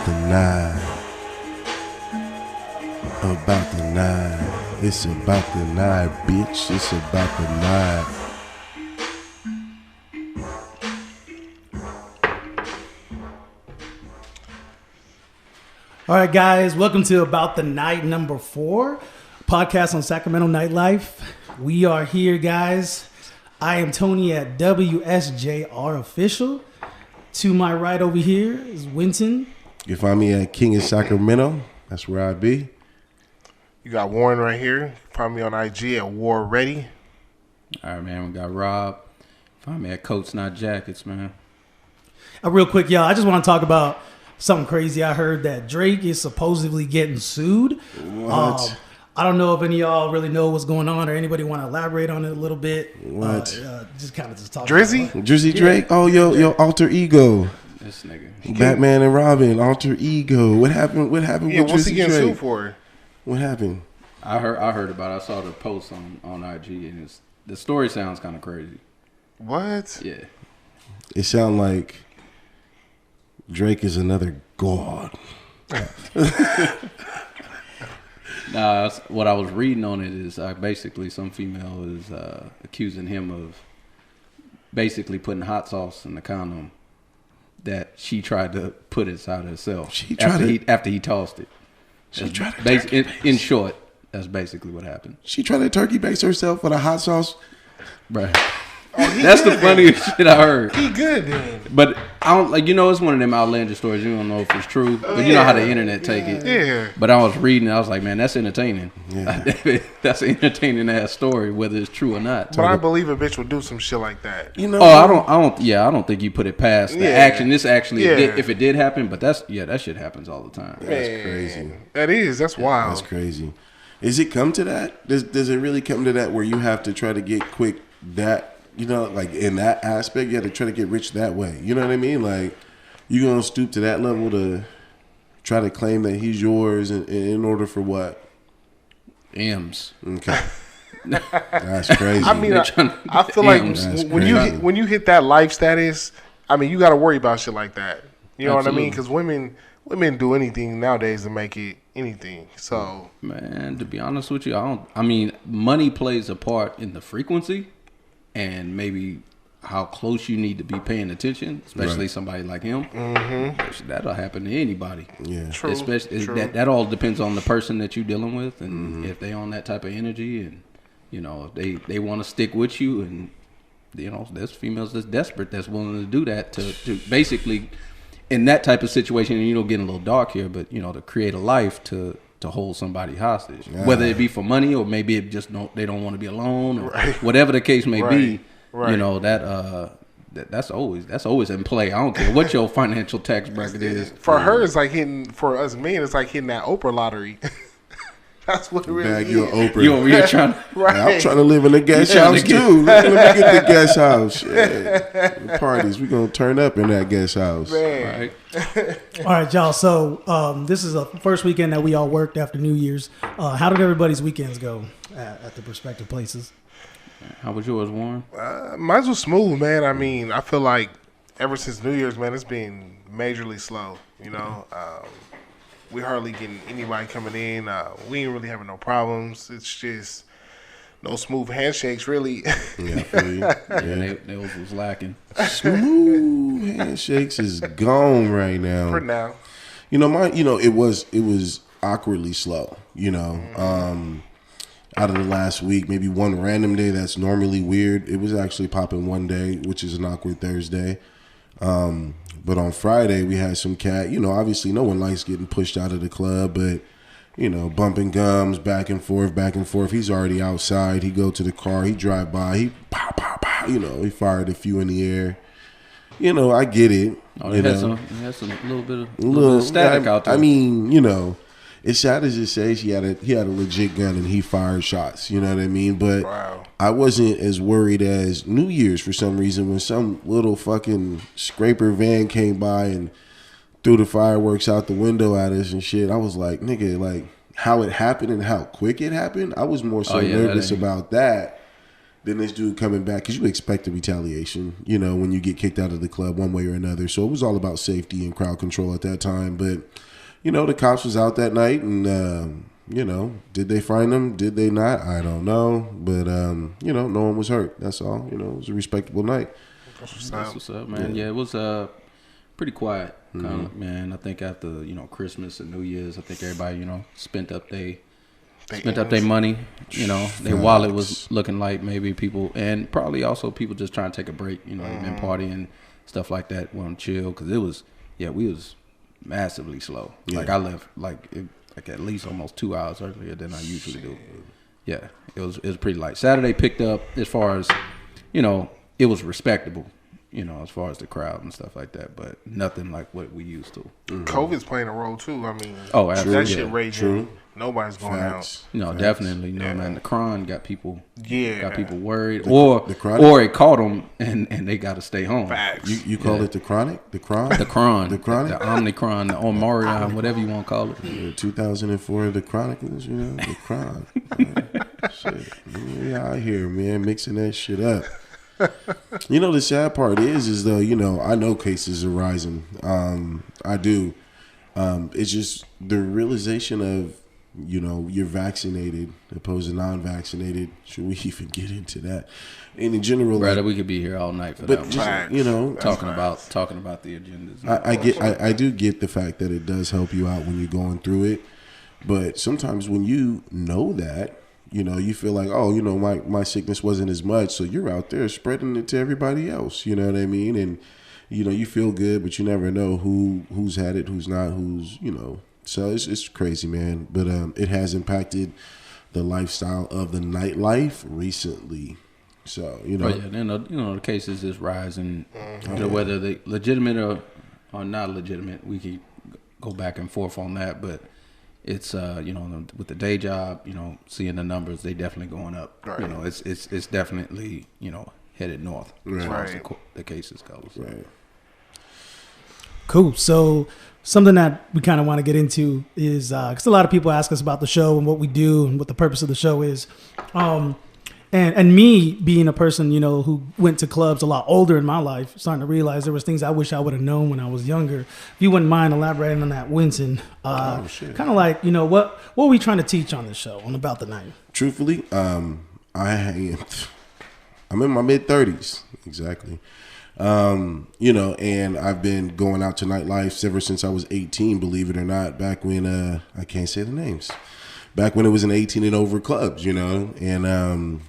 the night. About the night. It's about the night, bitch. It's about the night. All right, guys, welcome to About the Night number 4, podcast on Sacramento nightlife. We are here, guys. I am Tony at WSJR Official. To my right over here is Winton. You find me at King of Sacramento. That's where I be. You got Warren right here. Find me on IG at War Ready. All right, man. We got Rob. Find me at Coats Not Jackets, man. Real quick, y'all, I just want to talk about something crazy. I heard that Drake is supposedly getting sued. What? I don't know if any of y'all really know what's going on or anybody want to elaborate on it a little bit. What? Just kind of just talk Drizzy? about it. Drizzy Drake? Oh, yo, alter ego. This nigga. Batman and Robin, alter ego. What happened? What happened Yeah, with what's he Drizzy getting Drake? sued for? What happened? I heard about it. I saw the post on IG, and the story sounds kind of crazy. What? Yeah. It sounds like Drake is another god. Nah, what I was reading on it is basically some female is accusing him of basically putting hot sauce in the condom that she tried to put inside herself after he tossed it. She tried to In short, that's basically what happened. She tried to turkey base herself with a hot sauce. Right. That's the funniest shit I heard. He good then. But I don't it's one of them outlandish stories. You don't know if it's true, but you know how the internet take it. Yeah. But I was reading, I was like, man, that's entertaining. Yeah. That's an entertaining ass story, whether it's true or not. But I believe a bitch would do some shit like that. You know? I don't think you put it past the action. This actually, Yeah. if it did happen, but that shit happens all the time. That's crazy. That's wild. That's crazy. Is it come to that? Does it really come to that where you have to try to get quick that, like in that aspect, you have to try to get rich that way. You know what I mean? Like, you going to stoop to that level to try to claim that he's yours in order for what? M's. Okay. That's crazy. I mean, I feel like when you hit that life status, I mean, you got to worry about shit like that. You know Absolutely. what I mean? Because women do anything nowadays to make it anything. So, Man, to be honest with you, money plays a part in the frequency and maybe how close you need to be paying attention, especially somebody like him. Mm-hmm. That'll happen to anybody. Yeah. true. Especially true. that all depends on the person that you're dealing with, and if they on that type of energy, and if they want to stick with you, and there's females that's desperate that's willing to do that to basically in that type of situation. And getting a little dark here, but to create a life to hold somebody hostage, whether it be for money or maybe it just they don't want to be alone, or whatever the case may be. Right. That's always in play. I don't care what your financial tax bracket is. For her, it's like for us men, it's like hitting that Oprah lottery. That's what it really Bag is. your Oprah. You over here trying to Right. Yeah, I'm trying to live in a guest house too. Let me get the guest house. Yeah. The parties, we gonna turn up in that guest house. Man. right? All right, y'all. So this is the first weekend that we all worked after New Year's. How did everybody's weekends go at the respective places? How was yours, Warren? Mine's was smooth, man. I mean, I feel like ever since New Year's, man, it's been majorly slow. We hardly getting anybody coming in. We ain't really having no problems. It's just no smooth handshakes, really. Yeah, I feel you. Yeah. They was lacking. Smooth handshakes is gone right now. For now. Mine. It was awkwardly slow. Out of the last week, maybe one random day that's normally weird, it was actually popping one day, which is an awkward Thursday. But on Friday, we had some cat. Obviously, no one likes getting pushed out of the club, but bumping gums back and forth. He's already outside. He go to the car. He drive by. He pow, pow, pow. He fired a few in the air. I get it. He had some little bit of static out there. I mean, as sad as it says, he had a legit gun and he fired shots. You know what I mean? But Wow. I wasn't as worried as New Year's for some reason when some little fucking scraper van came by and threw the fireworks out the window at us and shit. I was like, nigga, like how it happened and how quick it happened. I was more so nervous about that Then this dude coming back, because you expect a retaliation, you know, when you get kicked out of the club one way or another. So it was all about safety and crowd control at that time. But, you know, the cops was out that night, and, you know, did they find him? Did they not? I don't know. But, you know, no one was hurt. That's all. You know, it was a respectable night. That's what's up, man. Yeah, it was pretty quiet, kind of, man. I think after, you know, Christmas and New Year's, I think everybody, you know, spent up their money, you know. Their wallet was looking like maybe people, and probably also people just trying to take a break, you know, been partying, stuff like that, want to chill, because it was, we was massively slow. Yeah. Like I left like at least almost 2 hours earlier than I usually do. Yeah, it was pretty light. Saturday picked up as far as, you know, it was respectable, you know, as far as the crowd and stuff like that, but nothing like what we used to. COVID's playing a role too. I mean, absolutely. That shit raging. True. Nobody's going out. No, definitely. No, man. The cron got people. Got people worried, or it caught them and they got to stay home. Facts. You call it the chronic, the cron, the chronic, the Omicron, the Omarion, whatever you want to call it. 2004, the Chronicles, you know, the cron. Shit, yeah, I hear, man, mixing that shit up. You know, the sad part is though, you know, I know cases are rising. I do. It's just the realization of, you know, you're vaccinated opposed to non-vaccinated. Should we even get into that? And in general, rather, we could be here all night for that. But just, you know, talking about the agendas. I do get the fact that it does help you out when you're going through it, but sometimes when you know that, you know, you feel like, oh, you know, my sickness wasn't as much, so you're out there spreading it to everybody else. You know what I mean? And you know, you feel good, but you never know who's had it, who's not, who's, you know. So it's crazy, man. But it has impacted the lifestyle of the nightlife recently. So, you know. Oh, yeah. Then, you know, the cases is rising. You know, whether they legitimate or not legitimate, we could go back and forth on that. But it's, you know, with the day job, you know, seeing the numbers, they definitely going up. Right. You know, it's definitely, you know, headed north as far as the cases go. So. Right. Cool. So something that we kind of want to get into is because a lot of people ask us about the show and what we do and what the purpose of the show is. And me being a person, you know, who went to clubs a lot older in my life, starting to realize there was things I wish I would have known when I was younger. If you wouldn't mind elaborating on that, Winston, kind of like, you know, what are we trying to teach on this show on About the Night? Truthfully, I'm in my mid-30s, exactly. You know, and I've been going out to nightlife ever since I was 18, believe it or not, back when, I can't say the names, back when it was an 18 and over clubs, you know, and,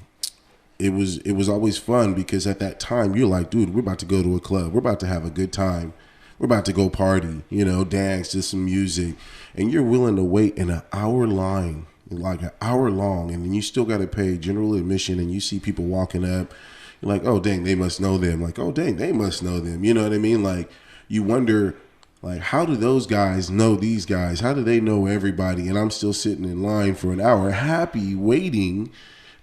it was always fun because at that time you're like, dude, we're about to go to a club. We're about to have a good time. We're about to go party, you know, dance to some music, and you're willing to wait in an hour line, like an hour long, and then you still got to pay general admission, and you see people walking up. You're like, oh, dang, they must know them. Like, oh, dang, they must know them. You know what I mean? Like, you wonder, like, how do those guys know these guys? How do they know everybody? And I'm still sitting in line for an hour, happy, waiting,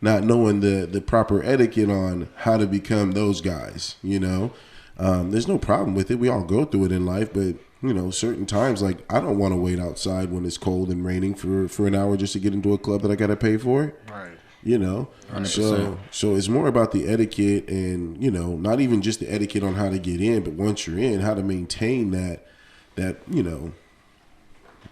not knowing the proper etiquette on how to become those guys, you know? There's no problem with it. We all go through it in life, but, you know, certain times, like, I don't want to wait outside when it's cold and raining for an hour just to get into a club that I got to pay for. Right. You know, 100%. So it's more about the etiquette and, you know, not even just the etiquette on how to get in, but once you're in, how to maintain that, you know,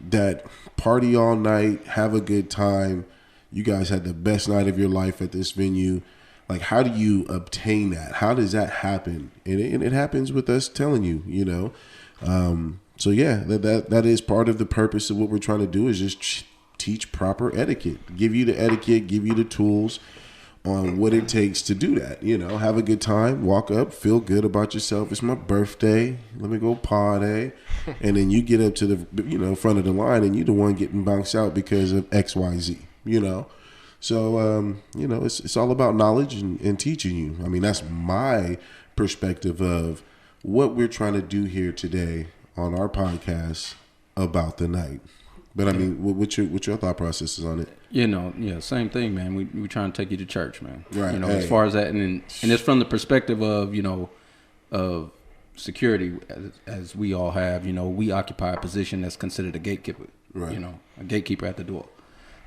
that party all night, have a good time. You guys had the best night of your life at this venue. Like, how do you obtain that? How does that happen? And it happens with us telling you, you know. So yeah, that is part of the purpose of what we're trying to do is just teach proper etiquette, give you the etiquette, give you the tools on what it takes to do that. You know, have a good time, walk up, feel good about yourself. It's my birthday. Let me go party. And then you get up to the, you know, front of the line and you're the one getting bounced out because of X, Y, Z, you know? So, you know, it's all about knowledge and teaching you. I mean, that's my perspective of what we're trying to do here today on our podcast About the Night. But I mean, what's your thought processes on it? You know, yeah, same thing, man. We trying to take you to church, man. Right. You know, as far as that, and it's from the perspective of, you know, of security, as we all have. You know, we occupy a position that's considered a gatekeeper. Right. You know, a gatekeeper at the door.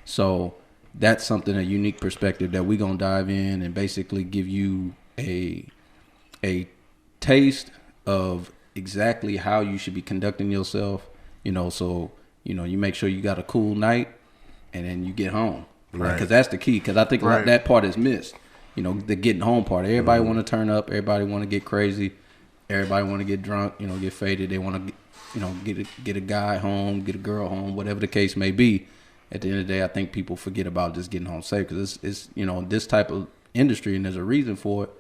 So that's something, a unique perspective that we're gonna dive in and basically give you a taste of exactly how you should be conducting yourself. So you make sure you got a cool night, and then you get home, right? Because that's the key. Because I think that part is missed. The getting home part. Everybody want to turn up. Everybody want to get crazy. Everybody want to get drunk. Get faded. They want to get a guy home, get a girl home, whatever the case may be. At the end of the day, I think people forget about just getting home safe, because it's this type of industry, and there's a reason for it.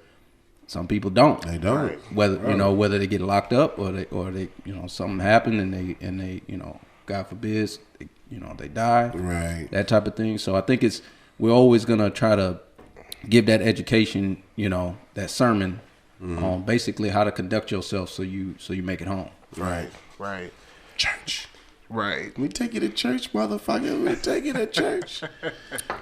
Some people don't. They don't. Whether they get locked up or they something happened and they God forbid they die. Right. That type of thing. So I think we're always gonna try to give that education, that sermon on basically how to conduct yourself so you make it home. Right. Church. Right. We take you to church, motherfucker. We take you to church.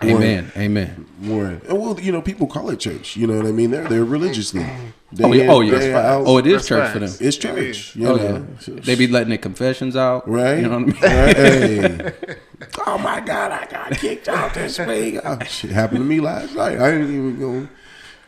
Amen. Warren. Well, people call it church. You know what I mean? They're religiously. It is church for them. It's church. Yeah. They be letting their confessions out. Right. You know what I mean? Right. Hey. Oh my God, I got kicked out this week. Oh, shit happened to me last night. I didn't even go.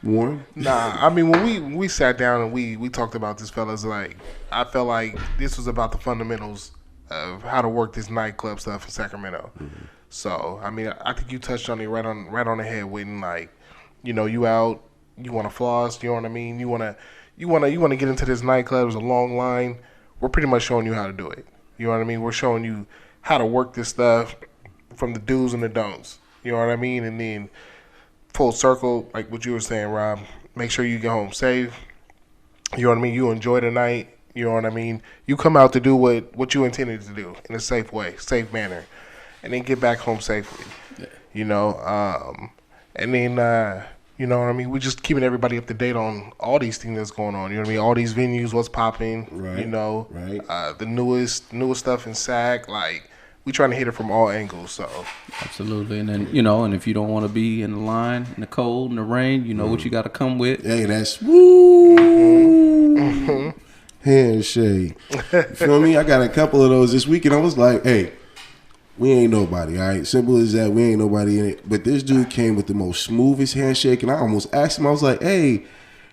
Warren. Nah, I mean, when we sat down and we talked about this, fellas, like, I felt like this was about the fundamentals of how to work this nightclub stuff in Sacramento. Mm-hmm. So, I mean, I think you touched on it right on the head, Whitney. Like, you out, you want to floss, you know what I mean? You want to get into this nightclub. There's a long line. We're pretty much showing you how to do it. You know what I mean? We're showing you how to work this stuff from the do's and the don'ts. You know what I mean? And then full circle, like what you were saying, Rob, make sure you get home safe. You know what I mean? You enjoy the night. You know what I mean? You come out to do what you intended to do in a safe way, safe manner, and then get back home safely. Yeah. And then, you know what I mean? We're just keeping everybody up to date on all these things that's going on. You know what I mean? All these venues, what's popping. Right. The newest stuff in SAC. Like, we trying to hit it from all angles. So absolutely. And then and if you don't want to be in the line in the cold in the rain, you know what you got to come with. Hey, that's woo. Handshake. You feel me? I got a couple of those this week, and I was like, hey, we ain't nobody, all right? Simple as that. We ain't nobody in it. But this dude came with the most smoothest handshake, and I almost asked him, I was like, hey,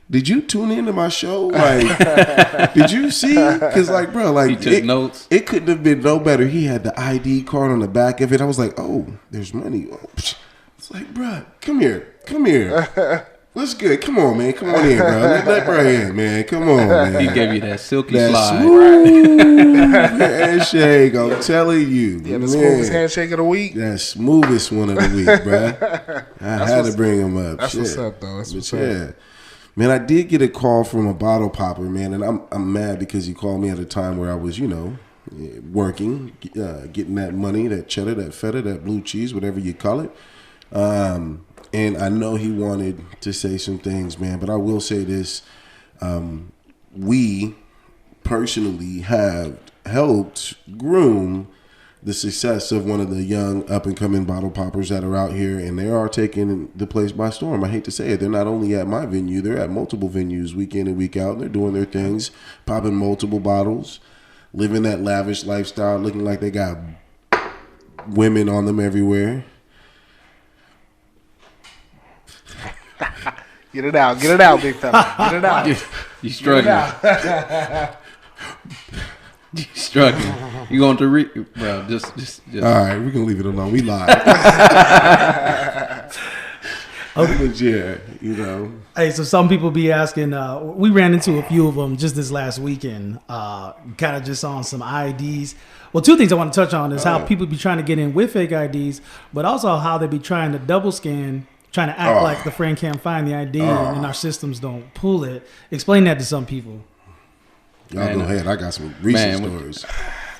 did you tune into my show? Like, did you see? Because, like, bro, like, he took notes. It couldn't have been no better. He had the ID card on the back of it. I was like, oh, there's money. It's like, bro, come here. What's good? Come on, man. Come on in, bro. Let bro in, man. Come on, man. He gave you that silky slide. Smooth handshake, I'm telling you. Yeah, the smoothest handshake of the week. That smoothest one of the week, bro. I had to bring him up. That's what's up, though. That's what's up. Man, I did get a call from a bottle popper, man, and I'm mad because he called me at a time where I was, working, getting that money, that cheddar, that feta, that blue cheese, whatever you call it. And I know he wanted to say some things, man, but I will say this. We personally have helped groom the success of one of the young up-and-coming bottle poppers that are out here, and they are taking the place by storm. I hate to say it. They're not only at my venue, they're at multiple venues week in and week out. They're doing their things, popping multiple bottles, living that lavish lifestyle, looking like they got women on them everywhere. Get it out, big fella. Get it out. You struggling. You struggling. You going to read? Well, just. All right, we're gonna leave it alone. We live. But yeah, Hey, so some people be asking. We ran into a few of them just this last weekend. Kind of just on some IDs. Well, two things I want to touch on is how people be trying to get in with fake IDs, but also how they be trying to double scan. Trying to act like the friend can't find the ID and our systems don't pull it. Explain that to some people. Y'all go ahead. I got some recent stories.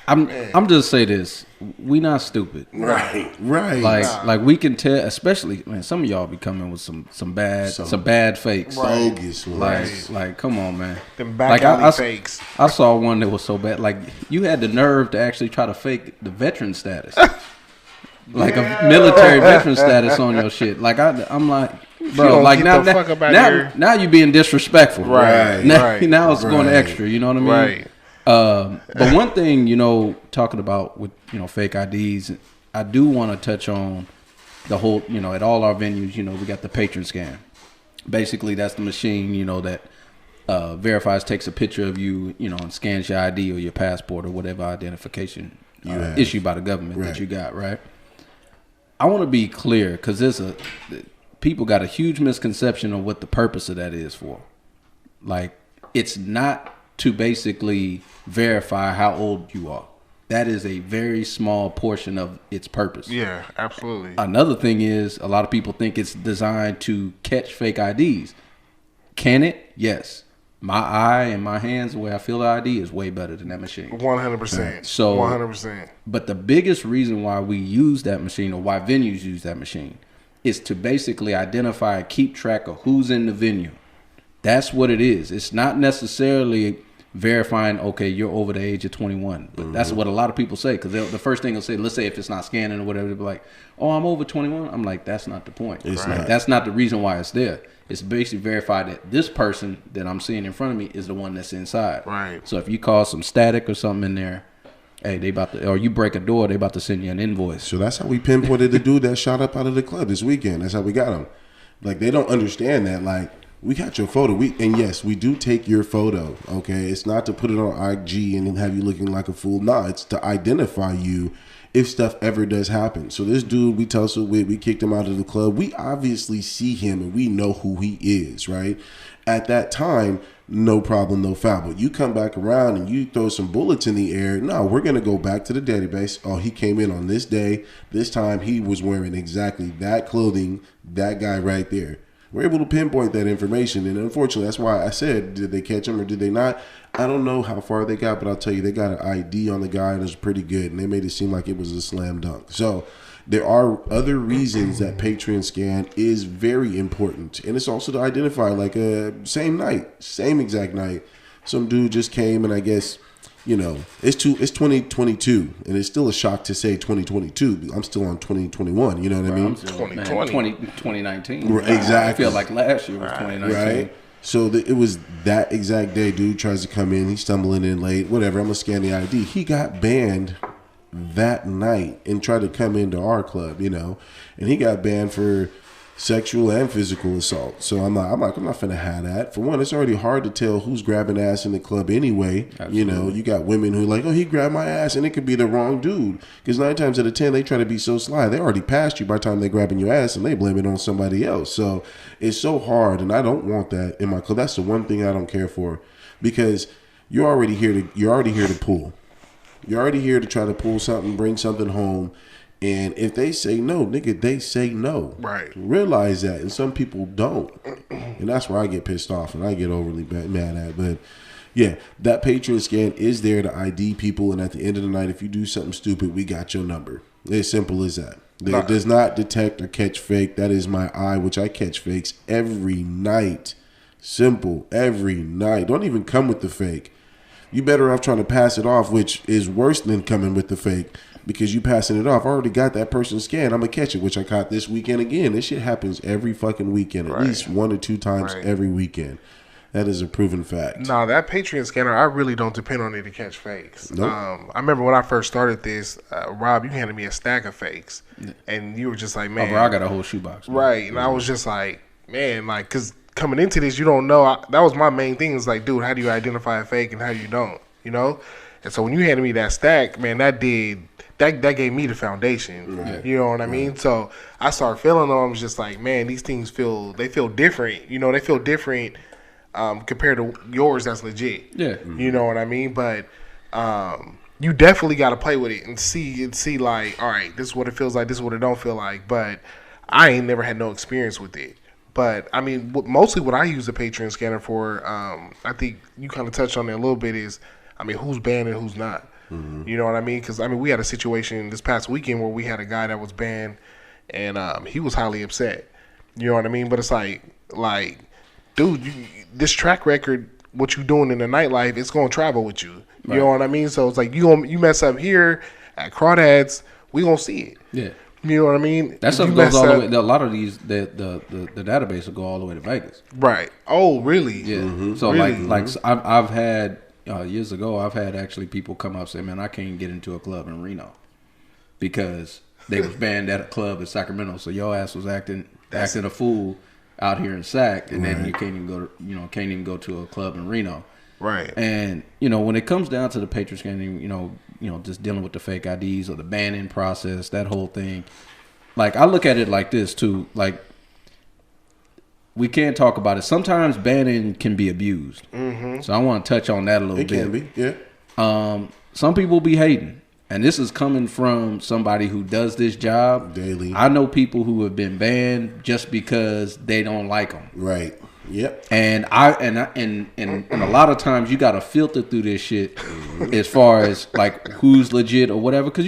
I'm just say this: we not stupid, right? Like we can tell, especially some of y'all be coming with some bad fakes, bogus ones. Like come on, man. Them back alley fakes. I saw one that was so bad. Like you had the nerve to actually try to fake the veteran status. Like a military veteran status on your shit. Like I'm like, bro. Like now you being disrespectful. Right. Now it's going extra. You know what I mean? Right. But one thing, talking about with fake IDs, I do want to touch on the whole, at all our venues, we got the patron scan. Basically, that's the machine, that verifies, takes a picture of you, and scans your ID or your passport or whatever identification issued by the government that you got, right? I want to be clear because people got a huge misconception of what the purpose of that is for. Like, it's not to basically verify how old you are. That is a very small portion of its purpose. Yeah, absolutely. Another thing is, a lot of people think it's designed to catch fake IDs. Can it? Yes. My eye and my hands, the way I feel the ID is way better than that machine. 100%. So 100%. But the biggest reason why we use that machine, or why venues use that machine, is to basically identify and keep track of who's in the venue. That's what it is. It's not necessarily verifying, okay, you're over the age of 21. But that's what a lot of people say, because the first thing they'll say, let's say if it's not scanning or whatever, they'll be like, oh, I'm over 21. I'm like, that's not the point. It's not. That's not the reason why it's there. It's basically verified that this person that I'm seeing in front of me is the one that's inside. Right. So if you cause some static or something in there, hey, they about to, or you break a door, they about to send you an invoice. So that's how we pinpointed the dude that shot up out of the club this weekend. That's how we got him. Like, they don't understand that. Like, we got your photo. And yes, we do take your photo. Okay, it's not to put it on IG and have you looking like a fool. Nah, it's to identify you if stuff ever does happen. So this dude, we tussled with, we kicked him out of the club. We obviously see him and we know who he is, right? At that time, no problem, no foul. But you come back around and you throw some bullets in the air. No, we're going to go back to the database. Oh, he came in on this day. This time he was wearing exactly that clothing, that guy right there. We're able to pinpoint that information. And unfortunately, that's why I said, did they catch him or did they not? I don't know how far they got, but I'll tell you, they got an ID on the guy and it was pretty good. And they made it seem like it was a slam dunk. So there are other reasons that Patreon scan is very important. And it's also to identify, like, same exact night, some dude just came and I guess, it's 2022 and it's still a shock to say 2022. I'm still on 2021. You know what I mean? 2019. Exactly. I feel like last year was 2019. Right. So it was that exact day. Dude tries to come in. He's stumbling in late. Whatever. I'm gonna scan the ID. He got banned that night and tried to come into our club. And he got banned for sexual and physical assault. So I'm not finna have that. For one, it's already hard to tell who's grabbing ass in the club anyway. Absolutely. You got women who are like, oh, he grabbed my ass, and it could be the wrong dude. Because 9 times out of 10, they try to be so sly. They already passed you by the time they're grabbing your ass, and they blame it on somebody else. So it's so hard, and I don't want that in my club. That's the one thing I don't care for, because you're already here to pull. You're already here to try to pull something, bring something home. And if they say no, nigga, they say no. Right. Realize that. And some people don't. And that's where I get pissed off and I get overly mad at. But yeah, that Patreon scan is there to ID people. And at the end of the night, if you do something stupid, we got your number. It's simple as that. It does not detect or catch fake. That is my eye, which I catch fakes every night. Simple. Every night. Don't even come with the fake. You better off trying to pass it off, which is worse than coming with the fake. Because you passing it off. I already got that person scanned. I'm going to catch it, which I caught this weekend again. This shit happens every fucking weekend. At least 1 or 2 times every weekend. That is a proven fact. No, that Patreon scanner, I really don't depend on it to catch fakes. Nope. I remember when I first started this, Rob, you handed me a stack of fakes. And you were just like, man. Oh, bro, I got a whole shoebox. Man. Right. And I was just like, man, like, because coming into this, you don't know. That was my main thing. It's like, dude, how do you identify a fake and how you don't? And so when you handed me that stack, man, that gave me the foundation. Right. You know what I mean? So I started feeling them. I was just like, man, these things feel different. They feel different compared to yours that's legit. Yeah. You know what I mean? But you definitely got to play with it and see like, all right, this is what it feels like. This is what it don't feel like. But I ain't never had no experience with it. But I mean, mostly what I use the Patreon scanner for, I think you kind of touched on it a little bit, is, I mean, who's banned and who's not. You know what I mean? Because, I mean, we had a situation this past weekend where we had a guy that was banned, and he was highly upset. You know what I mean? But it's like, dude, this track record, what you doing in the nightlife, it's going to travel with you. You know what I mean? So it's like, you mess up here at Crawdads, we going to see it. Yeah. You know what I mean? That stuff goes all the way. A lot of these, the database will go all the way to Vegas. Right. Oh, really? Yeah. So really? like I've had years ago, I've had actually people come up and say, man, I can't get into a club in Reno. because they was banned at a club in Sacramento. So your ass was acting a fool out here in Sac, and then you can't even go to a club in Reno. Right. And when it comes down to the Patriots game, just dealing with the fake IDs or the banning process, that whole thing. Like, I look at it like this too. Like, we can't talk about it. Sometimes banning can be abused. Mm-hmm. So I want to touch on that a little bit. It can be, yeah. Some people be hating. And this is coming from somebody who does this job daily. I know people who have been banned just because they don't like them. Right. Yep. And a lot of times you got to filter through this shit as far as like who's legit or whatever, because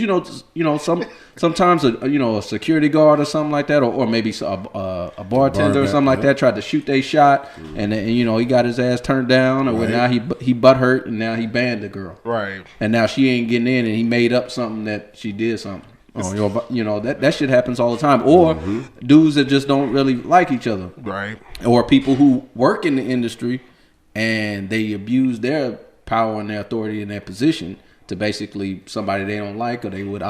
sometimes a security guard or something like that, or maybe a bartender or something like that tried to shoot their shot, and he got his ass turned down, or now he butt hurt, and now he banned the girl, right? And now she ain't getting in, and he made up something that she did something. That shit happens all the time. Or dudes that just don't really like each other. Right. Or people who work in the industry and they abuse their power and their authority and their position to basically somebody they don't like or they would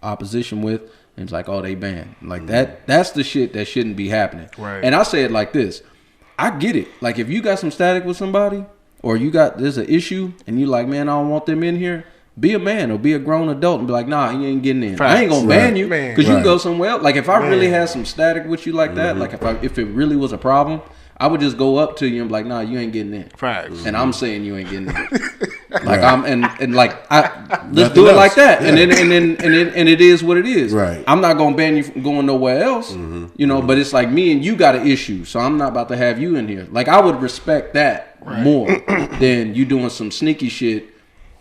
opposition with. And it's like, oh, they banned. Like that's the shit that shouldn't be happening. Right. And I say it like this. I get it. Like, if you got some static with somebody, or there's an issue and you like, man, I don't want them in here. Be a man or be a grown adult and be like, nah, he ain't getting in. Facts. I ain't gonna ban you because you can go somewhere else. Like, if I really had some static with you like that, like if it really was a problem, I would just go up to you and be like, nah, you ain't getting in. Facts. And I'm saying you ain't getting in. Like, let's do it like that. Yeah. And it is what it is. Right. I'm not gonna ban you from going nowhere else. But it's like me and you got an issue, so I'm not about to have you in here. Like, I would respect that more than you doing some sneaky shit.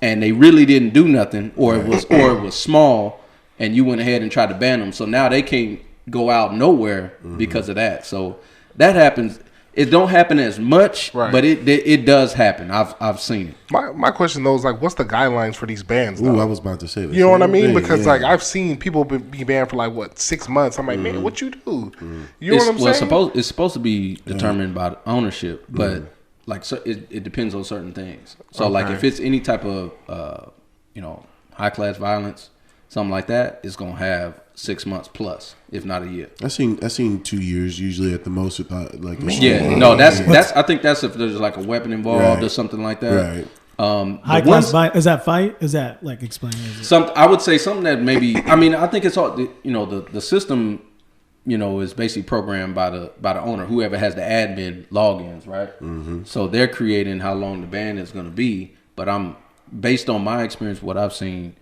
And they really didn't do nothing, or it was small, and you went ahead and tried to ban them. So now they can't go out nowhere because of that. So that happens. It don't happen as much, but it does happen. I've seen it. My question though is like, what's the guidelines for these bans? Though? Ooh, I was about to say that. You know what I mean? Because like I've seen people be banned for 6 months. I'm like, man, what you do? You know what I'm saying? It's supposed to be determined by ownership, but. Like, so it depends on certain things. So like if it's any type of high class violence, something like that, it's gonna have 6 months plus, if not a year. I seen 2 years usually at the most. Without like that's I think that's if there's like a weapon involved or something like that. Right. High class violence, is that fight? Is that like explain? I would say something that maybe I think it's all the system. Is basically programmed by the owner, whoever has the admin logins, right? So they're creating how long the ban is going to be. But I'm based on my experience, what I've seen,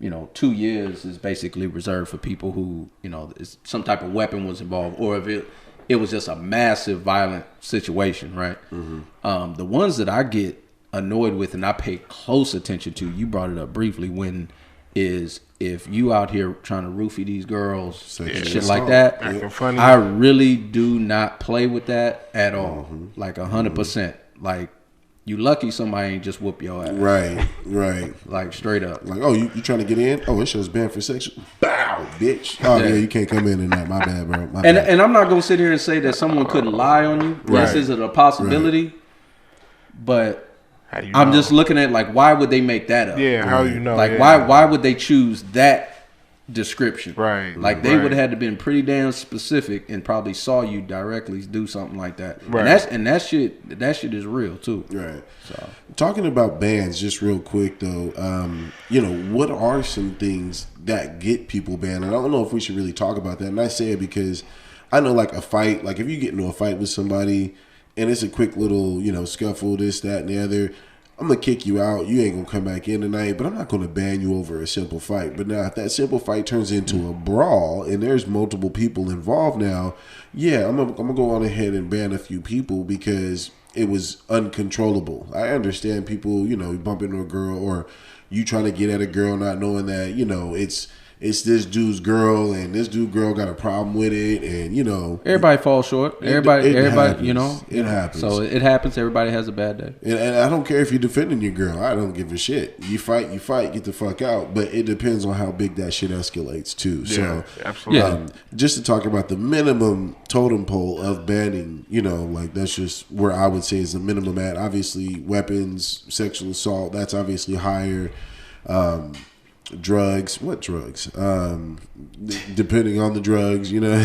2 years is basically reserved for people who, some type of weapon was involved, or if it was just a massive violent situation, right? The ones that I get annoyed with and I pay close attention to, you brought it up briefly, is if you out here trying to roofie these girls and shit like that, I really do not play with that at all. Like 100%. Like, you lucky somebody ain't just whoop your ass. Right. Like, straight up. Like, oh, you trying to get in? Oh, it shows banned for sexual. Bow, bitch. Oh, yeah, you can't come in and that. My bad, bro. My bad. And I'm not going to sit here and say that someone couldn't lie on you. Yes, is it a possibility? But... How do you I'm know? just looking at, like, why would they make that up? Yeah, how do you know? Like, why would they choose that description? Right. Like, they would have had to been pretty damn specific and probably saw you directly do something like that. Right. And that shit is real too. Right. So, talking about bans, just real quick though, what are some things that get people banned? And I don't know if we should really talk about that. And I say it because I know, like, a fight, like if you get into a fight with somebody and it's a quick little, scuffle, this, that, and the other, I'm going to kick you out. You ain't going to come back in tonight, but I'm not going to ban you over a simple fight. But now if that simple fight turns into a brawl and there's multiple people involved now, I'm going to go on ahead and ban a few people because it was uncontrollable. I understand people, you bump into a girl or you trying to get at a girl not knowing that, it's this dude's girl and this dude's girl got a problem with it, and everybody falls short. Everybody, happens. It happens. So it happens. Everybody has a bad day. And I don't care if you're defending your girl. I don't give a shit. You fight, get the fuck out. But it depends on how big that shit escalates too. Yeah, so absolutely. Just to talk about the minimum totem pole of banning, like that's just where I would say is the minimum at. Obviously, weapons, sexual assault, that's obviously higher. drugs. What drugs? Depending on the drugs, you know.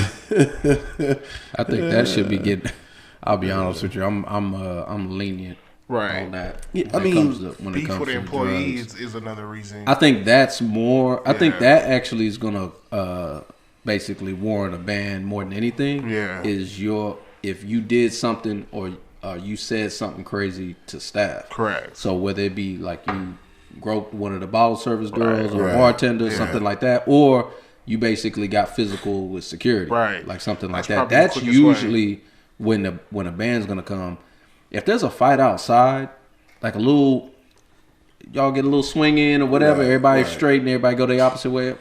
I think that should be getting. I'll be honest with you. I'm lenient Right. on that. Yeah, when I mean, it comes to, when it Beef comes with the to employees drugs. is another reason. I think that's more. I think Yeah. that actually is gonna basically warrant a ban more than anything. Yeah. Is if you did something or you said something crazy to staff. Correct. So whether it be like you groped one of the bottle service girls or right. bartender, Yeah. something like that, or you basically got physical with security, Right. Like something like That's that. probably the That's quickest way. usually when a band's gonna come. If there's a fight outside, like a little, y'all get a little swing in or whatever, Right, everybody's right. straight and everybody go the opposite way.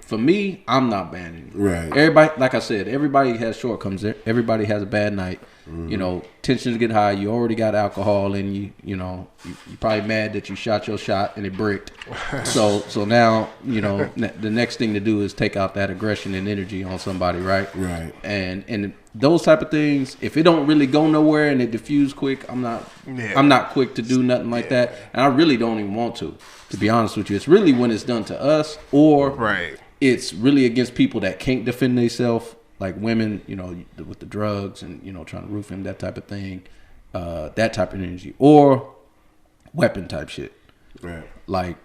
For me, I'm not banning it. Right. Everybody, like I said, everybody has shortcomings. Everybody has a bad night. Mm-hmm. You know, tensions get high. You already got alcohol in you. You know, you're probably mad that you shot your shot and it bricked. so now, you know, the next thing to do is take out that aggression and energy on somebody, right? Right. And those type of things, if it don't really go nowhere and it diffuse quick, I'm not quick to do nothing like that, and I really don't even want to be honest with you. It's really when it's done to us, or Right. it's really against people that can't defend themselves, like women, you know, with the drugs and, you know, trying to roof him, that type of thing, that type of energy, or weapon type shit, Right. like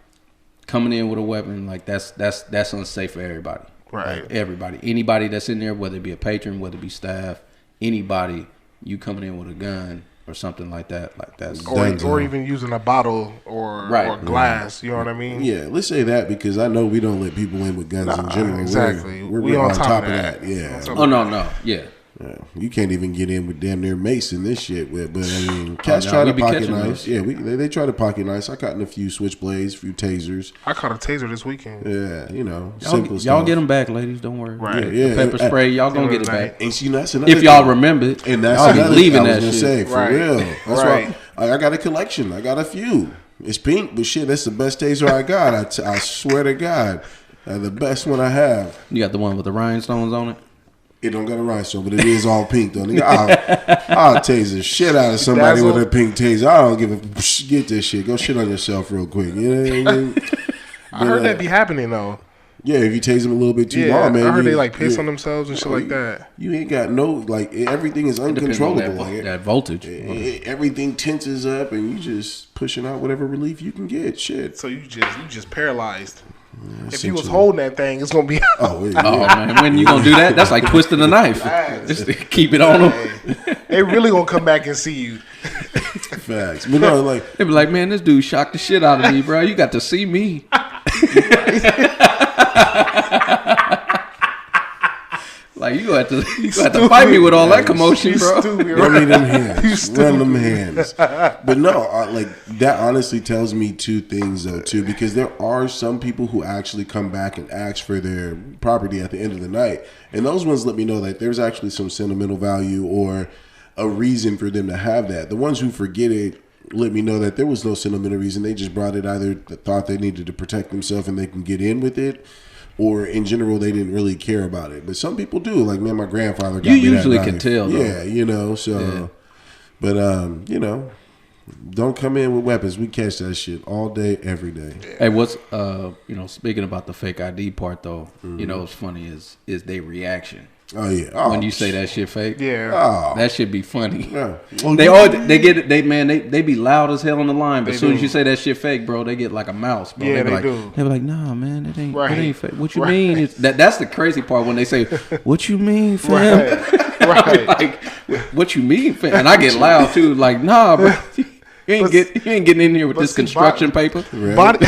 coming in with a weapon, like that's unsafe for everybody. Right. Like everybody, anybody that's in there, whether it be a patron, whether it be staff, anybody, you coming in with a gun or something like that, like that's Or even using a bottle or glass. You know what I mean? Yeah, let's say that because I know we don't let people in with guns in general. exactly. We're We on top of that. We Yeah. on top oh no, yeah. Yeah. You can't even get in with damn near mace in this shit. But I mean, cats no, try we to be pocket catching knives. those. Yeah, they try to pocket knives. I caught in a few switchblades, a few tasers. I caught a taser this weekend. Yeah, you know, Y'all, simple y'all stuff. get them back, ladies. Don't worry. Right. Yeah, The pepper spray, y'all gonna get it back. And see, that's another If y'all thing. remember it, And that's y'all be another leaving thing I was that gonna shit. say, for Right. real. That's Right. why I got a collection. I got a few. It's pink, but shit, that's the best taser I got. I swear to God, the best one I have. You got the one with the rhinestones on it. It don't got a rhinestone, but it is all pink though. Nigga, I'll tase the shit out of somebody Dazzle. with a pink taser. I don't give a get this shit. Go shit on yourself real quick. You know what I mean? I heard that be happening though. Yeah, if you tase them a little bit too Yeah, long, man. I heard you- they like piss you- on themselves and shit like that. You ain't got no like everything is Depends on uncontrollable. Like, that voltage. everything tenses up, and you just pushing out whatever relief you can get. Shit. So you just paralyzed. If you was essentially. holding that thing, it's gonna be. Oh, yeah. Oh man, when you gonna do that? That's like twisting a knife. Just to keep it on them. They really gonna come back and see you. Facts. But no, like They be like, man, this dude shocked the shit out of me, bro. You got to see me. Like you have to fight me with all that commotion, You bro. stupid, run me right? them hands. Run them hands. But no, like that honestly tells me two things though too, because there are some people who actually come back and ask for their property at the end of the night, and those ones let me know that there's actually some sentimental value or a reason for them to have that. The ones who forget it let me know that there was no sentimental reason. They just brought it either thought they needed to protect themselves and they can get in with it, or in general they didn't really care about it. But some people do. Like, man, my grandfather got You me that usually knife. can tell, though. Yeah, you know, so Yeah. but you know, don't come in with weapons. We catch that shit all day, every day. Hey, what's you know, speaking about the fake ID part though, you know what's funny is their reaction. Oh yeah. Oh, When you say that shit fake. Yeah. Oh. That should be funny. Yeah. They get it. They be loud as hell on the line, but They as soon as do. you say that shit fake, bro, they get like a mouse, bro. Yeah, be they like, do. They be like, nah, man, it ain't Right. fake. What you Right. mean? That's the crazy part when they say, what you mean, fam? Right. Right. Like, what you mean, fam? And I get loud too, like, nah, bro. You ain't getting in here with but this see, construction paper. Right? Body,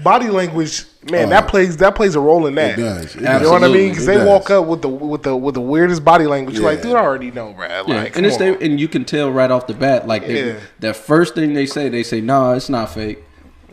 body language, man, that plays a role in that. It does. It You know does. what I mean? Absolutely. Because It they does. walk up with the weirdest body language. You're like, Yeah. dude, I already know, bro. Yeah, Like, and it's come on. and you can tell right off the bat, like Yeah. the first thing they say, nah, it's not fake.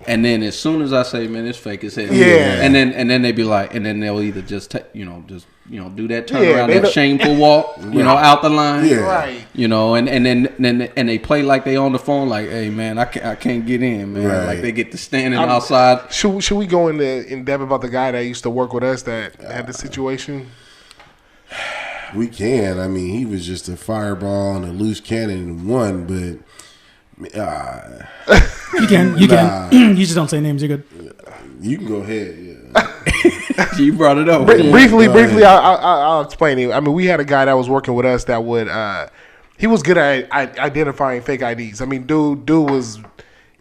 And then as soon as I say, man, it's fake as hell. Yeah. And then they be like, and then they'll either just do that turn Yeah, around, they that don't- shameful walk, out the line. Yeah. Right. You know, and then they play like they on the phone, like, hey man, I can't get in, man. Right. Like they get to standing outside. Should we go in depth about the guy that used to work with us that had the situation? We can. I mean, he was just a fireball and a loose cannon in one, but You can. You just don't say names. You're good. You can go ahead. Yeah. You brought it up. Briefly, I'll explain it. I mean, we had a guy that was working with us that would. He was good at identifying fake IDs. I mean, dude was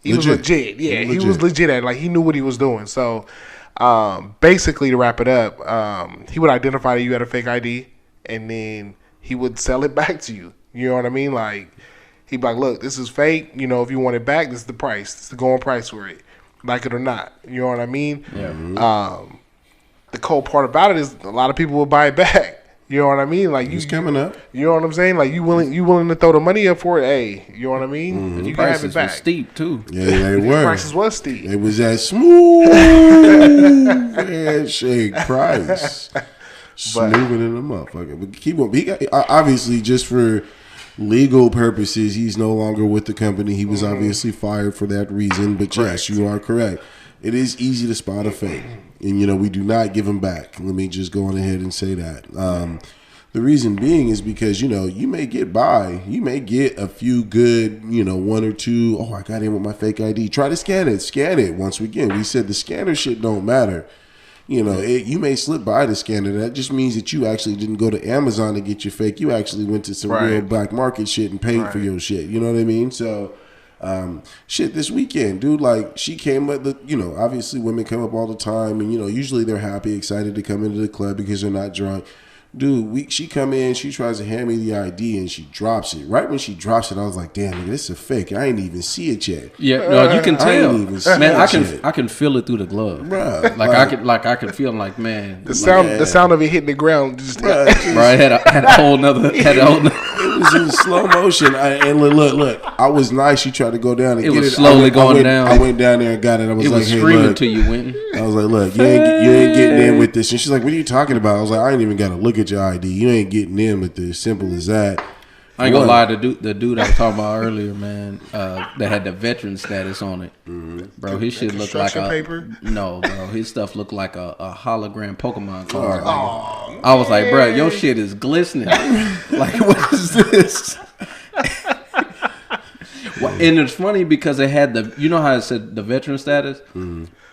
legit. Yeah, he was legit at it. Like, he knew what he was doing. So, basically, to wrap it up, he would identify that you had a fake ID, and then he would sell it back to you. You know what I mean? Like, he'd be like, "Look, this is fake. You know, if you want it back, this is the price. This is the going price for it, like it or not." You know what I mean? Yeah. The cool part about it is a lot of people will buy it back. You know what I mean? Like, It's coming up. You know what I'm saying? Like, you willing to throw the money up for it? Hey, you know what I mean? You can have it Prices back. was steep too. Yeah, they were. Prices was steep. It was that smooth handshake price. Smoother than a motherfucker. But keep on. He got, obviously, just for legal purposes, he's no longer with the company. He was obviously fired for that reason. But yes, you are correct. It is easy to spot a fake. And, you know, we do not give them back. Let me just go on ahead and say that. The reason being is because, you know, you may get by. You may get a few good, you know, one or two. Oh, I got in with my fake ID. Try to scan it. Scan it. Once again, we said the scanner shit don't matter. You know, you may slip by the scanner. That just means that you actually didn't go to Amazon to get your fake. You actually went to some real black market shit and paid for your shit. You know what I mean? So, shit, this weekend, dude, like, she came up, you know, obviously women come up all the time, and, you know, usually they're happy, excited to come into the club because they're not drunk. Dude, she come in, she tries to hand me the ID, and she drops it. Right when she drops it, I was like, damn, nigga, this is a fake. I ain't even see it yet. Yeah, no, you can tell. I ain't even see Man, it yet. I can feel it through the glove. Bruh, I could feel like, man. The sound of it hitting the ground just. Bro, I had a whole nother. It was in slow motion. And look, I was nice. She tried to go down and It get was it. slowly going down. I went down there and got it. I was It like, was hey, screaming look. to you, Winton. I was like, look, you ain't getting in with this. And she's like, what are you talking about? I was like, I ain't even got to look at your ID. You ain't getting in with this. Simple as that. I ain't gonna lie, the dude I was talking about earlier, man, that had the veteran status on it. Bro, his shit looked like paper? No, bro, his stuff looked like a hologram Pokemon card. I was like, bro, your shit is glistening. Like, what is this? And it's funny because it had you know how it said the veteran status?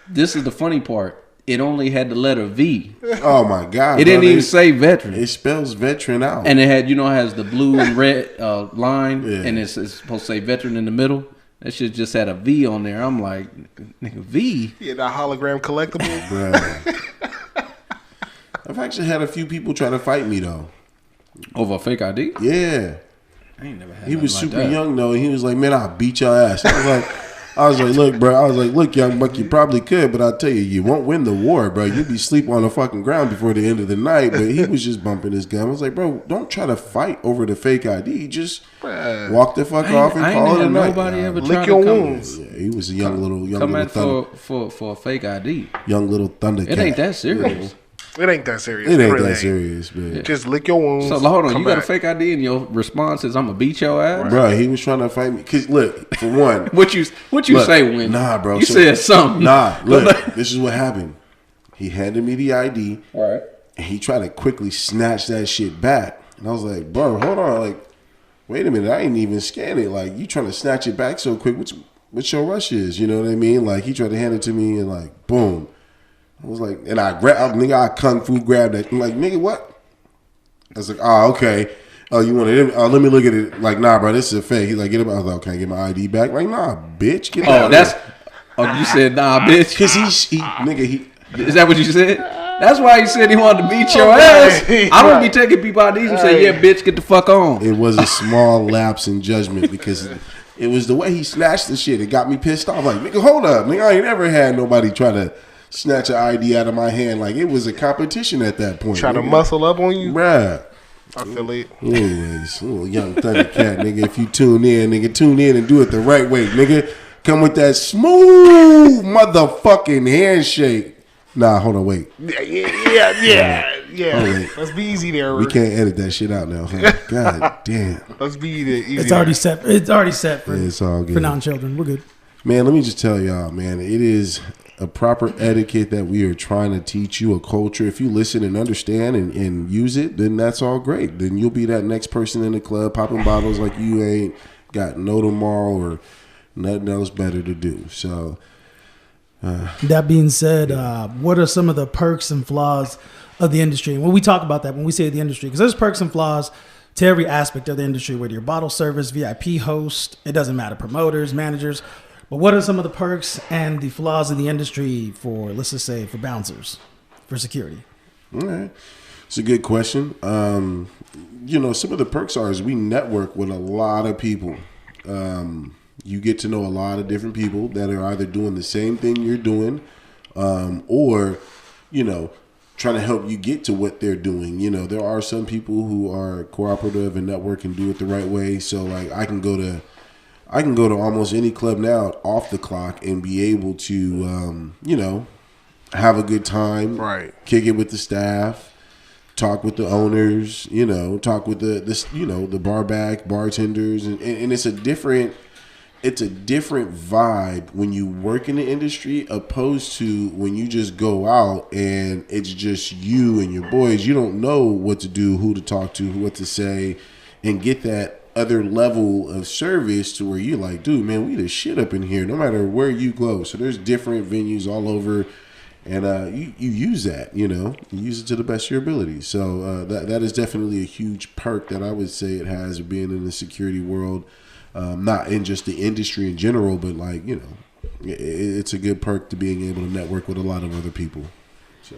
This is the funny part. It only had the letter V. Oh my God! It didn't even say veteran. It spells veteran out. And it had, you know, it has the blue and red line, and it's supposed to say veteran in the middle. That shit just had a V on there. I'm like, nigga, V? Yeah, that hologram collectible. Bro. I've actually had a few people try to fight me though. Over a fake ID? Yeah. I ain't never had He was like super that. young though. He was like, man, I'll beat your ass. I was like, look, bro. I was like, look, young buck, you probably could, but I'll tell you, you won't win the war, bro. You'll be sleep on the fucking ground before the end of the night. But he was just bumping his gun. I was like, bro, don't try to fight over the fake ID. Just walk the fuck off and call it a night. Nobody ever Lick tried your to wounds. Yeah, he was a young little thunder. thunder, For a fake ID. young little thundercat. It ain't that serious. It ain't that serious. It ain't really that serious, man. Just lick your wounds. So hold on, come you got a back. fake ID and your response is I'm gonna beat your ass? Bro, he was trying to fight me. Cause look, for one, What you look, say when? Nah, bro. You said something. Nah, look, this is what happened. He handed me the ID. All right. And he tried to quickly snatch that shit back. And I was like, bro, hold on. Like, wait a minute. I ain't even scan it. Like, you trying to snatch it back so quick. What your rush is? You know what I mean? Like, he tried to hand it to me and like, boom. I was like, and I kung fu grabbed that. I'm like, nigga, what? I was like, oh, okay. Oh, you want it? Let me look at it. Like, nah, bro, this is a fake. He's like, get it. I was like, okay, get my ID back. Like, nah, bitch. Get Oh, you said nah, bitch. Because he. Is that what you said? That's why he said he wanted to beat your ass. I don't be taking people IDs and say, yeah, bitch, get the fuck on. It was a small lapse in judgment because it was the way he snatched the shit. It got me pissed off. Like, nigga, hold up. Nigga, I ain't never had nobody try to snatch an ID out of my hand. Like, it was a competition at that point. Trying to muscle up on you? Bruh. I feel it. Anyways, little young Thundercat, nigga. If you tune in and do it the right way, nigga. Come with that smooth motherfucking handshake. Nah, hold on, wait. Yeah. Let's be easy there. We can't edit that shit out now, huh? God damn. Let's be easy. It's already set. It's already set for, It's all good. for non-children. We're good. Man, let me just tell y'all, man, it is a proper etiquette that we are trying to teach you, a culture. If you listen and understand and use it, then that's all great. Then you'll be that next person in the club popping bottles like you ain't got no tomorrow or nothing else better to do. So that being said, what are some of the perks and flaws of the industry? And when we talk about that, when we say the industry, because there's perks and flaws to every aspect of the industry, whether you're bottle service, VIP host, it doesn't matter, promoters, managers. But what are some of the perks and the flaws of the industry for, let's just say, for bouncers, for security? All right. It's a good question. Some of the perks is we network with a lot of people. You get to know a lot of different people that are either doing the same thing you're doing, or, trying to help you get to what they're doing. There are some people who are cooperative and network and do it the right way. So like I can go to almost any club now off the clock and be able to, have a good time, right? Kick it with the staff, talk with the owners, talk with the bar back bartenders, and it's a different vibe when you work in the industry opposed to when you just go out and it's just you and your boys. You don't know what to do, who to talk to, what to say, and get that other level of service to where you're like, dude, man, we the shit up in here no matter where you go. So there's different venues all over, and you use that, you use it to the best of your ability. So that is definitely a huge perk that I would say it has of being in the security world. Not in just the industry in general, but like, it's a good perk to being able to network with a lot of other people. So,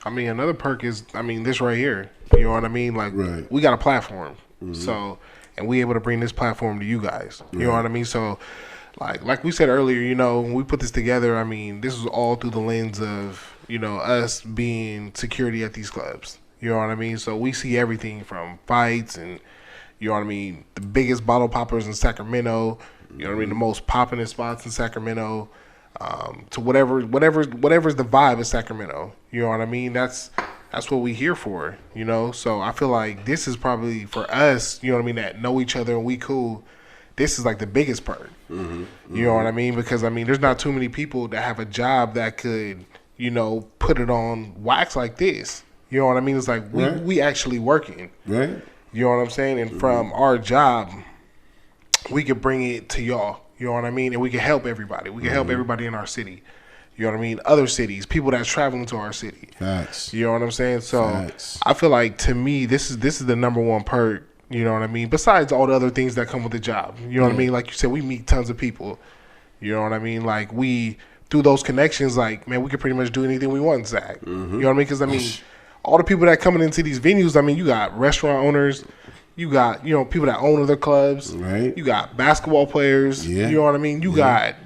I mean, another perk is, this right here. You know what I mean? Like, right. We got a platform. Mm-hmm. So, and we able to bring this platform to you guys. You know what I mean? So, like we said earlier, when we put this together, this is all through the lens of, us being security at these clubs. You know what I mean? So we see everything from fights and, you know what I mean, the biggest bottle poppers in Sacramento, you know what I mean, the most poppin'est spots in Sacramento, to whatever's the vibe of Sacramento. You know what I mean? That's what we here for, So I feel like this is probably for us, you know what I mean, that know each other and we cool. This is like the biggest part. Mm-hmm. You know what I mean? Because there's not too many people that have a job that could, put it on wax like this. You know what I mean? It's like we actually working. Right. You know what I'm saying? And from our job, we could bring it to y'all. You know what I mean? And we can help everybody. We can help everybody in our city. You know what I mean? Other cities, people that's traveling to our city. Facts. You know what I'm saying? So Facts. I feel like, to me, this is the number one perk. You know what I mean? Besides all the other things that come with the job. You know what I mean? Like you said, we meet tons of people. You know what I mean? Like through those connections, like, man, we can pretty much do anything we want, Zach. You know what I mean? Because, all the people that coming into these venues, you got restaurant owners, you got, people that own other clubs, right? You got basketball players, yeah. You know what I mean? You got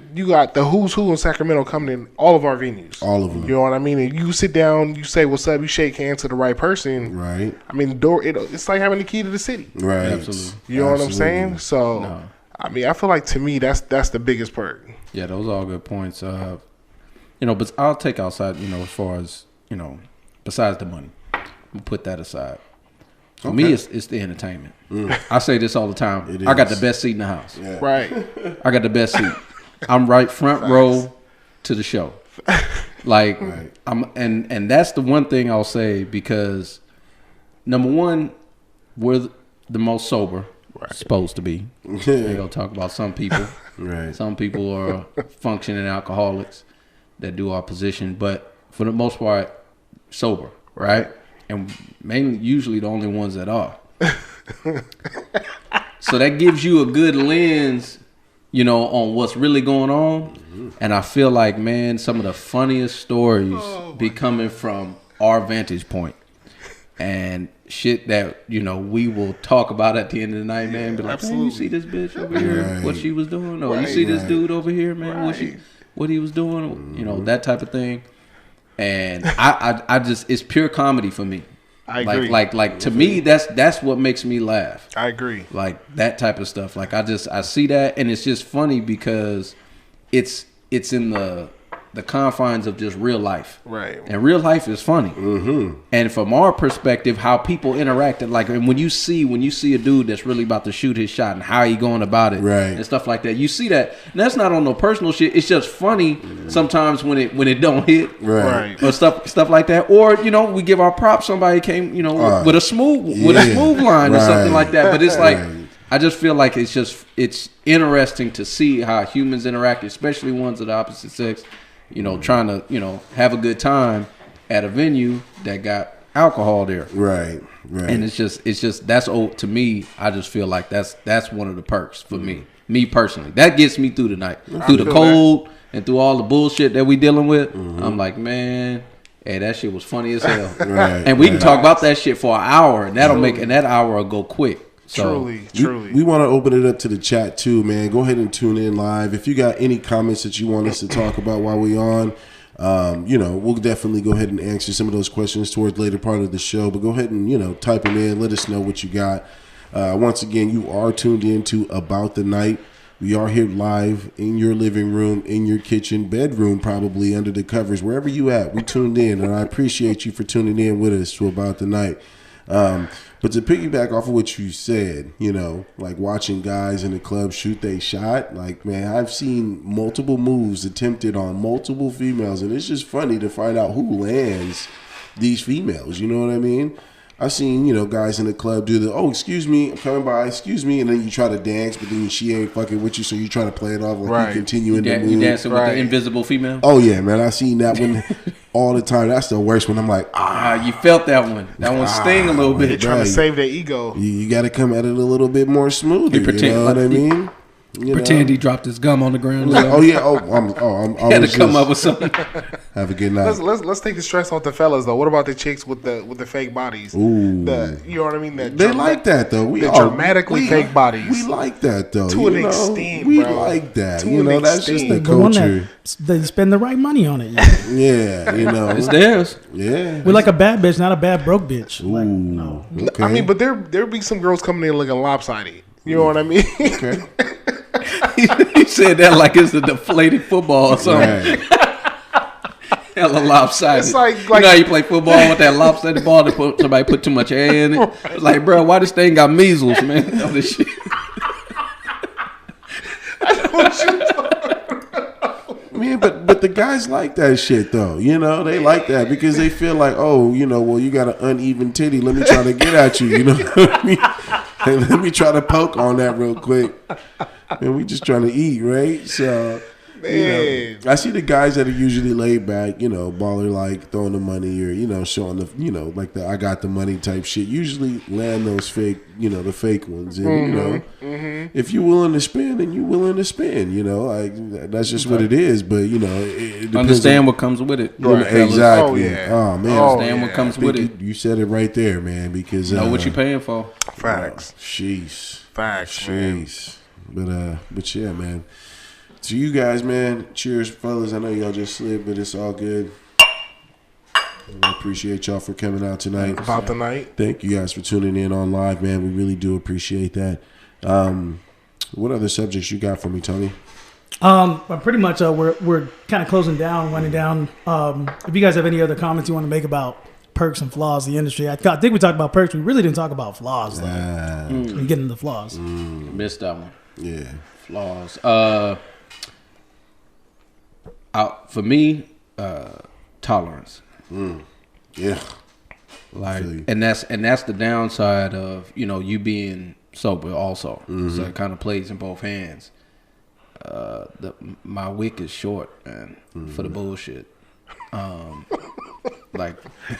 the who's who in Sacramento coming in all of our venues. All of them. You know what I mean? And you sit down, you say what's up, you shake hands to the right person. Right. The door, it's like having the key to the city. Right. Absolutely. You know what I'm saying? So, I feel like, to me, that's the biggest perk. Yeah, those are all good points. But I'll take outside, as far as, besides the money. We'll put that aside. For me, it's the entertainment. I say this all the time. I got the best seat in the house. Yeah. Right. I got the best seat. I'm right front row to the show. Like, right. And that's the one thing I'll say, because number one, we're the most sober. Right. Supposed to be. We're gonna talk about some people. Right. Some people are functioning alcoholics that do our position, but for the most part, sober. Right. And mainly, usually the only ones that are. So that gives you a good lens, on what's really going on. Mm-hmm. And I feel like, man, some of the funniest stories be coming from our vantage point. And shit that, we will talk about at the end of the night, man. Be like, man, you see this bitch over here, what she was doing? Or you see this dude over here, man, what he was doing? That type of thing. And I just, it's pure comedy for me. I agree. Like to me, that's what makes me laugh. I agree. Like that type of stuff. Like I see that, and it's just funny because it's in the confines of just real life. Right. And real life is funny. Mm-hmm. And from our perspective, how people interact, like, and when you see a dude that's really about to shoot his shot and how he going about it, right, and stuff like that, you see that. And that's not on no personal shit. It's just funny sometimes when it don't hit, right, or stuff like that. Or we give our props. Somebody came, with a smooth line or something like that. But it's like I just feel like it's interesting to see how humans interact, especially ones of the opposite sex. You know, trying to have a good time at a venue that got alcohol there. Right. And it's just that's old to me. I just feel like that's one of the perks for me personally. That gets me through the night, through the cold, and through all the bullshit that we dealing with. I'm like, man, hey, that shit was funny as hell. Right. And we can talk about that shit for an hour, and that hour will go quick. So, Truly. We want to open it up to the chat too, man. Go ahead and tune in live. If you got any comments that you want us to talk about while we're on, we'll definitely go ahead and answer some of those questions towards the later part of the show. But go ahead and, type them in. Let us know what you got. Once again, you are tuned in to About the Night. We are here live in your living room, in your kitchen, bedroom, probably under the covers, wherever you at. We tuned in, and I appreciate you for tuning in with us to About the Night. But to piggyback off of what you said, like watching guys in the club shoot they shot, like, man, I've seen multiple moves attempted on multiple females, and it's just funny to find out who lands these females. You know what I mean? I've seen, guys in the club do the, oh, excuse me, I'm coming by, excuse me, and then you try to dance, but then she ain't fucking with you, so you try to play it off like you continue in the mood. You dancing with the invisible female? Oh, yeah, man, I've seen that one all the time. That's the worst one. I'm like, you felt that one. That one sting a little bit. They're trying to save their ego. You got to come at it a little bit more smoother, you know what I mean? Pretend he dropped his gum on the ground. I had to come up with something. Have a good night. Let's take the stress off the fellas though. What about the chicks with the fake bodies? Ooh, you know what I mean? They like that though. We dramatically fake bodies. We like that though. To an extent, we bro. like that. To an that's just the extent. The one culture. that they spend the right money on it. Yeah, It's theirs. Yeah, We're like a bad bitch, not a bad broke bitch. Ooh, Like, no. okay. I mean, but there be some girls coming in looking lopsided. You know what I mean? Okay. He said that like it's a deflated football or something. Right. Hella lopsided. It's like you know how you play football with that lopsided ball that somebody put too much air in it? It's like, bro, why this thing got measles, man? All this shit. Man, but the guys like that shit though. They like that because they feel like, oh, well, you got an uneven titty. Let me try to get at you. You know what I mean? Hey, let me try to poke on that real quick. And we just trying to eat, right? So, I see the guys that are usually laid back, baller like throwing the money or, showing the, like the I got the money type shit. Usually land those fake, the fake ones. And, if you're willing to spend, then you're willing to spend, like that's just what it is. But, it depends Understand what comes with it. Right. Exactly. Oh, yeah. Oh, man. Understand what comes with it. You said it right there, man, because. Know what you're paying for. Facts. Facts, man. But yeah, man. To you guys, man. Cheers, fellas. I know y'all just slid, but it's all good. I appreciate y'all for coming out tonight. About the night. Thank you guys for tuning in on live, man. We really do appreciate that. What other subjects you got for me, Tony? But pretty much we're kind of closing down, winding down. If you guys have any other comments you want to make about perks and flaws of the industry, I think we talked about perks. We really didn't talk about flaws, though. And getting the flaws. Missed that one. Yeah. Flaws. For me, tolerance. Yeah. Like, and that's the downside of you being sober also. So it kind of plays in both hands. My wick is short, man, for the bullshit. Like,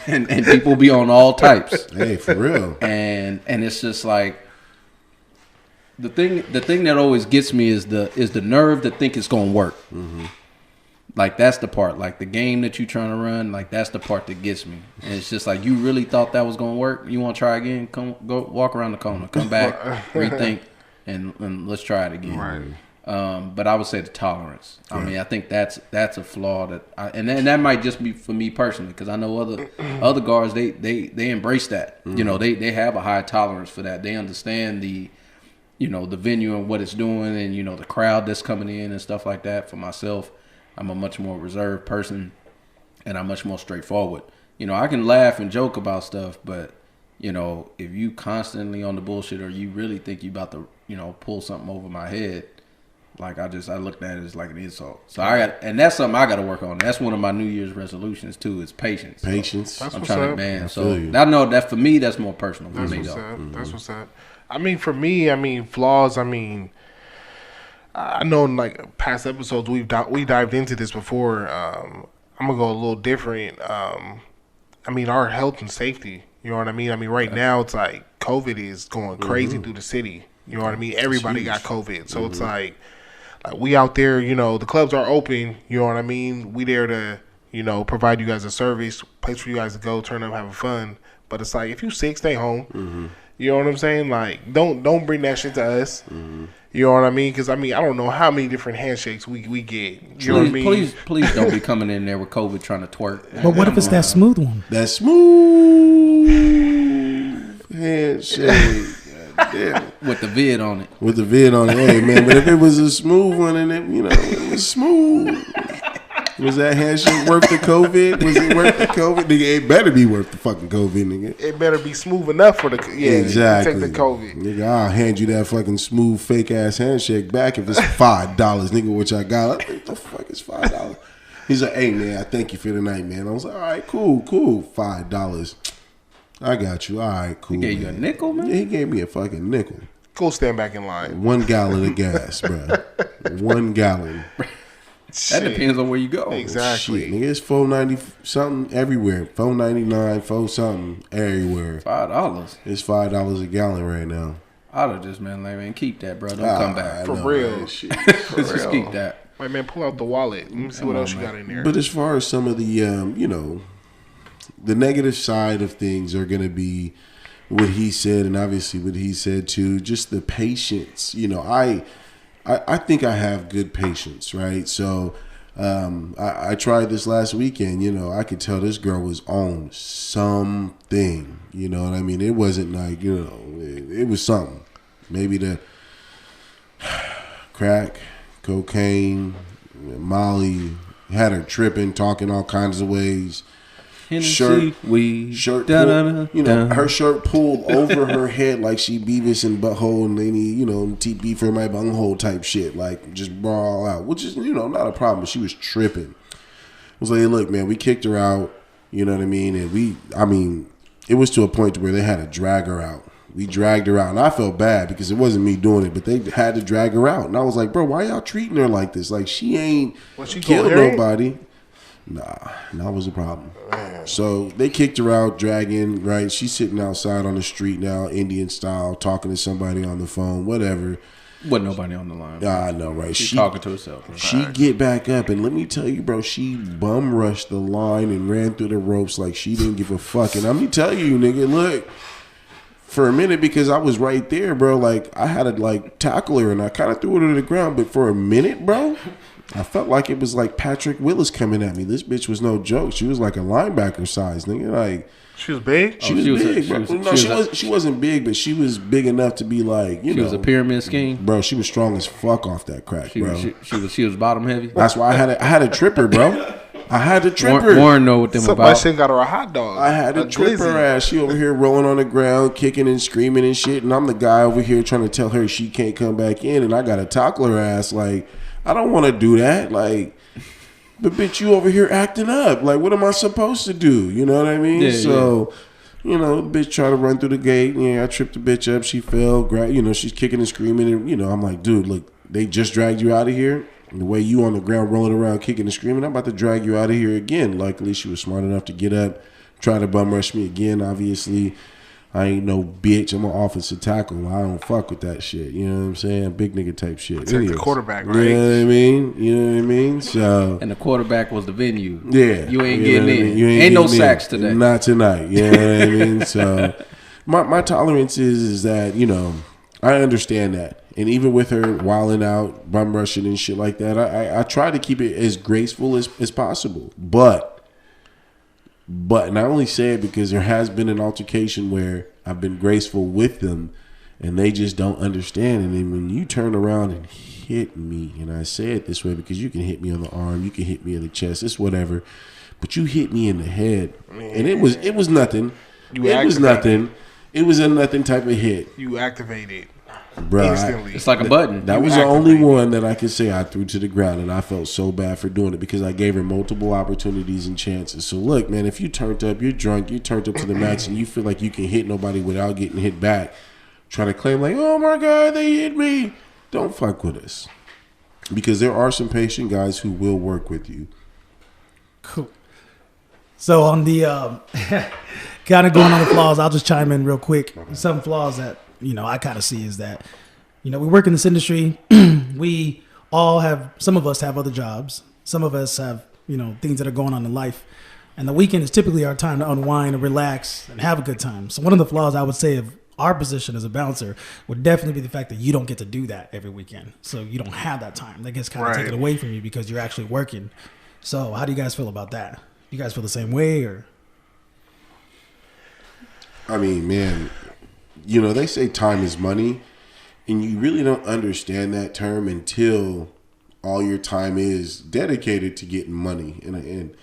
and people be on all types. Hey, for real. And it's just like the thing that always gets me is the nerve to think it's gonna work. Like, that's the part. Like, the game that you trying to run, like, that's the part that gets me. And it's just like, you really thought that was gonna work? You want to try again? Go walk around the corner, come back, rethink, and let's try it again. Right. But I would say the tolerance. I mean, I think that's a flaw that, and that might just be for me personally, because I know other guards they embrace that. They have a high tolerance for that. They understand the venue and what it's doing, and the crowd that's coming in and stuff like that. For myself, I'm a much more reserved person, and I'm much more straightforward. I can laugh and joke about stuff, but if you constantly on the bullshit, or you really think you about to pull something over my head. Like, I looked at it as like an insult. So and that's something I got to work on. That's one of my New Year's resolutions too, is patience. Patience. That's I'm what's trying up. to, man. I So feel you. I know that for me, that's more personal for That's me what's though. up. That's what's up. I mean, for me, I mean, flaws. I mean, I know in like past episodes we dived into this before. I'm gonna go a little different. I mean, our health and safety. You know what I mean? I mean, right now it's like COVID is going crazy through the city. You know what I mean? Everybody got COVID, so it's like we out there. You know, the clubs are open. You know what I mean? We there to provide you guys a service, place for you guys to go, turn up, having fun. But it's like if you sick, stay home. You know what I'm saying? Like don't bring that shit to us. You know what I mean? Because I mean I don't know how many different handshakes we get. You know what I mean? Please don't be coming in there with COVID trying to twerk. But what if it's that smooth one? That smooth handshake. Damn. With the vid on it. With the vid on it. Hey man, but if it was a smooth one and it was smooth. Was that handshake worth the COVID? Was it worth the COVID? Nigga, it better be worth the fucking COVID, nigga. It better be smooth enough for the exactly. Take the COVID. Nigga, I'll hand you that fucking smooth fake ass handshake back if it's $5, nigga, which I got. I think the fuck is $5. He's like, hey man, I thank you for the night, man. I was like, all right, cool, $5. I got you. All right, cool. He gave you a nickel, man? Yeah, he gave me a fucking nickel. Go stand back in line. 1 gallon of gas, bro. 1 gallon. That depends on where you go. Exactly. Shit, nigga, it's $4.90 something everywhere. $4.99, $4 something everywhere. $5. It's $5 a gallon right now. I'd have just been like, man, keep that, bro. Don't come back. For real. Right? Shit. Just keep that. Right, man, pull out the wallet. Let me see what else you got in there. But as far as some of the, the negative side of things are going to be what he said, and obviously what he said too. Just the patience. I think I have good patience, right? So I tried this last weekend. I could tell this girl was on something. You know what I mean? It wasn't like, it was something. Maybe the crack, cocaine, Molly had her tripping, talking all kinds of ways. Shirt pulled, her shirt pulled over her head like she Beavis and Butthole and any, TP for my bunghole type shit, like just brawl out, which is, not a problem. She was tripping. I was like, hey, look, man, we kicked her out, you know what I mean? And it was to a point where they had to drag her out. We dragged her out, and I felt bad because it wasn't me doing it, but they had to drag her out. And I was like, bro, why y'all treating her like this? Like, she ain't killed nobody. Nah, that was a problem. Man. So they kicked her out, dragging, right? She's sitting outside on the street now, Indian style, talking to somebody on the phone, whatever. Wasn't nobody on the line. I know, right? She's talking to herself. Bro. She get back up, and let me tell you, bro, she bum rushed the line and ran through the ropes like she didn't give a fuck. And let me tell you, nigga, look, for a minute, because I was right there, bro, like, I had to, tackle her, and I kind of threw her to the ground. But for a minute, bro, I felt like it was like Patrick Willis coming at me. This bitch was no joke. She was like a linebacker size, nigga. Like, she was big? She was big, bro. She wasn't big, but she was big enough to be like, She was a pyramid scheme? Bro, she was strong as fuck off that crack, bro. She was bottom heavy? That's why I had to trip her, bro. I had to trip her. Warren know what them about. My shit got her a hot dog. I had to trip her ass. She over here rolling on the ground, kicking and screaming and shit. And I'm the guy over here trying to tell her she can't come back in. And I got to tackle her ass. Like, I don't want to do that. Like, but bitch, you over here acting up. Like, what am I supposed to do? You know what I mean? Yeah, so, the bitch tried to run through the gate. Yeah, I tripped the bitch up. She fell. She's kicking and screaming. And, I'm like, dude, look, they just dragged you out of here. And the way you on the ground rolling around, kicking and screaming, I'm about to drag you out of here again. Luckily, she was smart enough to get up, try to bum rush me again. Obviously, I ain't no bitch. I'm an offensive tackle. I don't fuck with that shit. You know what I'm saying? Big nigga type shit. Take the quarterback, right? You know what I mean? So, and the quarterback was the venue. Yeah. You ain't getting in. You ain't no sacks today. Not tonight. You know what I mean? So, my tolerance is that, I understand that. And even with her wilding out, bum rushing and shit like that, I try to keep it as graceful as possible. But, and I only say it because there has been an altercation where I've been graceful with them and they just don't understand. And then when you turn around and hit me, and I say it this way because you can hit me on the arm, you can hit me in the chest, it's whatever, but you hit me in the head. And it was nothing. It was nothing. It was a nothing type of hit. You activated. Bruh, it's like a button. That was the only one that I could say I threw to the ground, and I felt so bad for doing it because I gave her multiple opportunities and chances. So look, man, if you turned up, you're drunk, you turned up to the max, and you feel like you can hit nobody without getting hit back, try to claim like, oh my God, they hit me. Don't fuck with us. Because there are some patient guys who will work with you. Cool. So on the kind of going on the flaws, I'll just chime in real quick. Some flaws that, I kind of see is that, we work in this industry. We all have, some of us have other jobs. Some of us have, things that are going on in life. And the weekend is typically our time to unwind and relax and have a good time. So one of the flaws I would say of our position as a bouncer would definitely be the fact that you don't get to do that every weekend. So you don't have that time. That gets kind of taken away from you because you're actually working. So how do you guys feel about that? You guys feel the same way, or? I mean, man, they say time is money, and you really don't understand that term until all your time is dedicated to getting money. And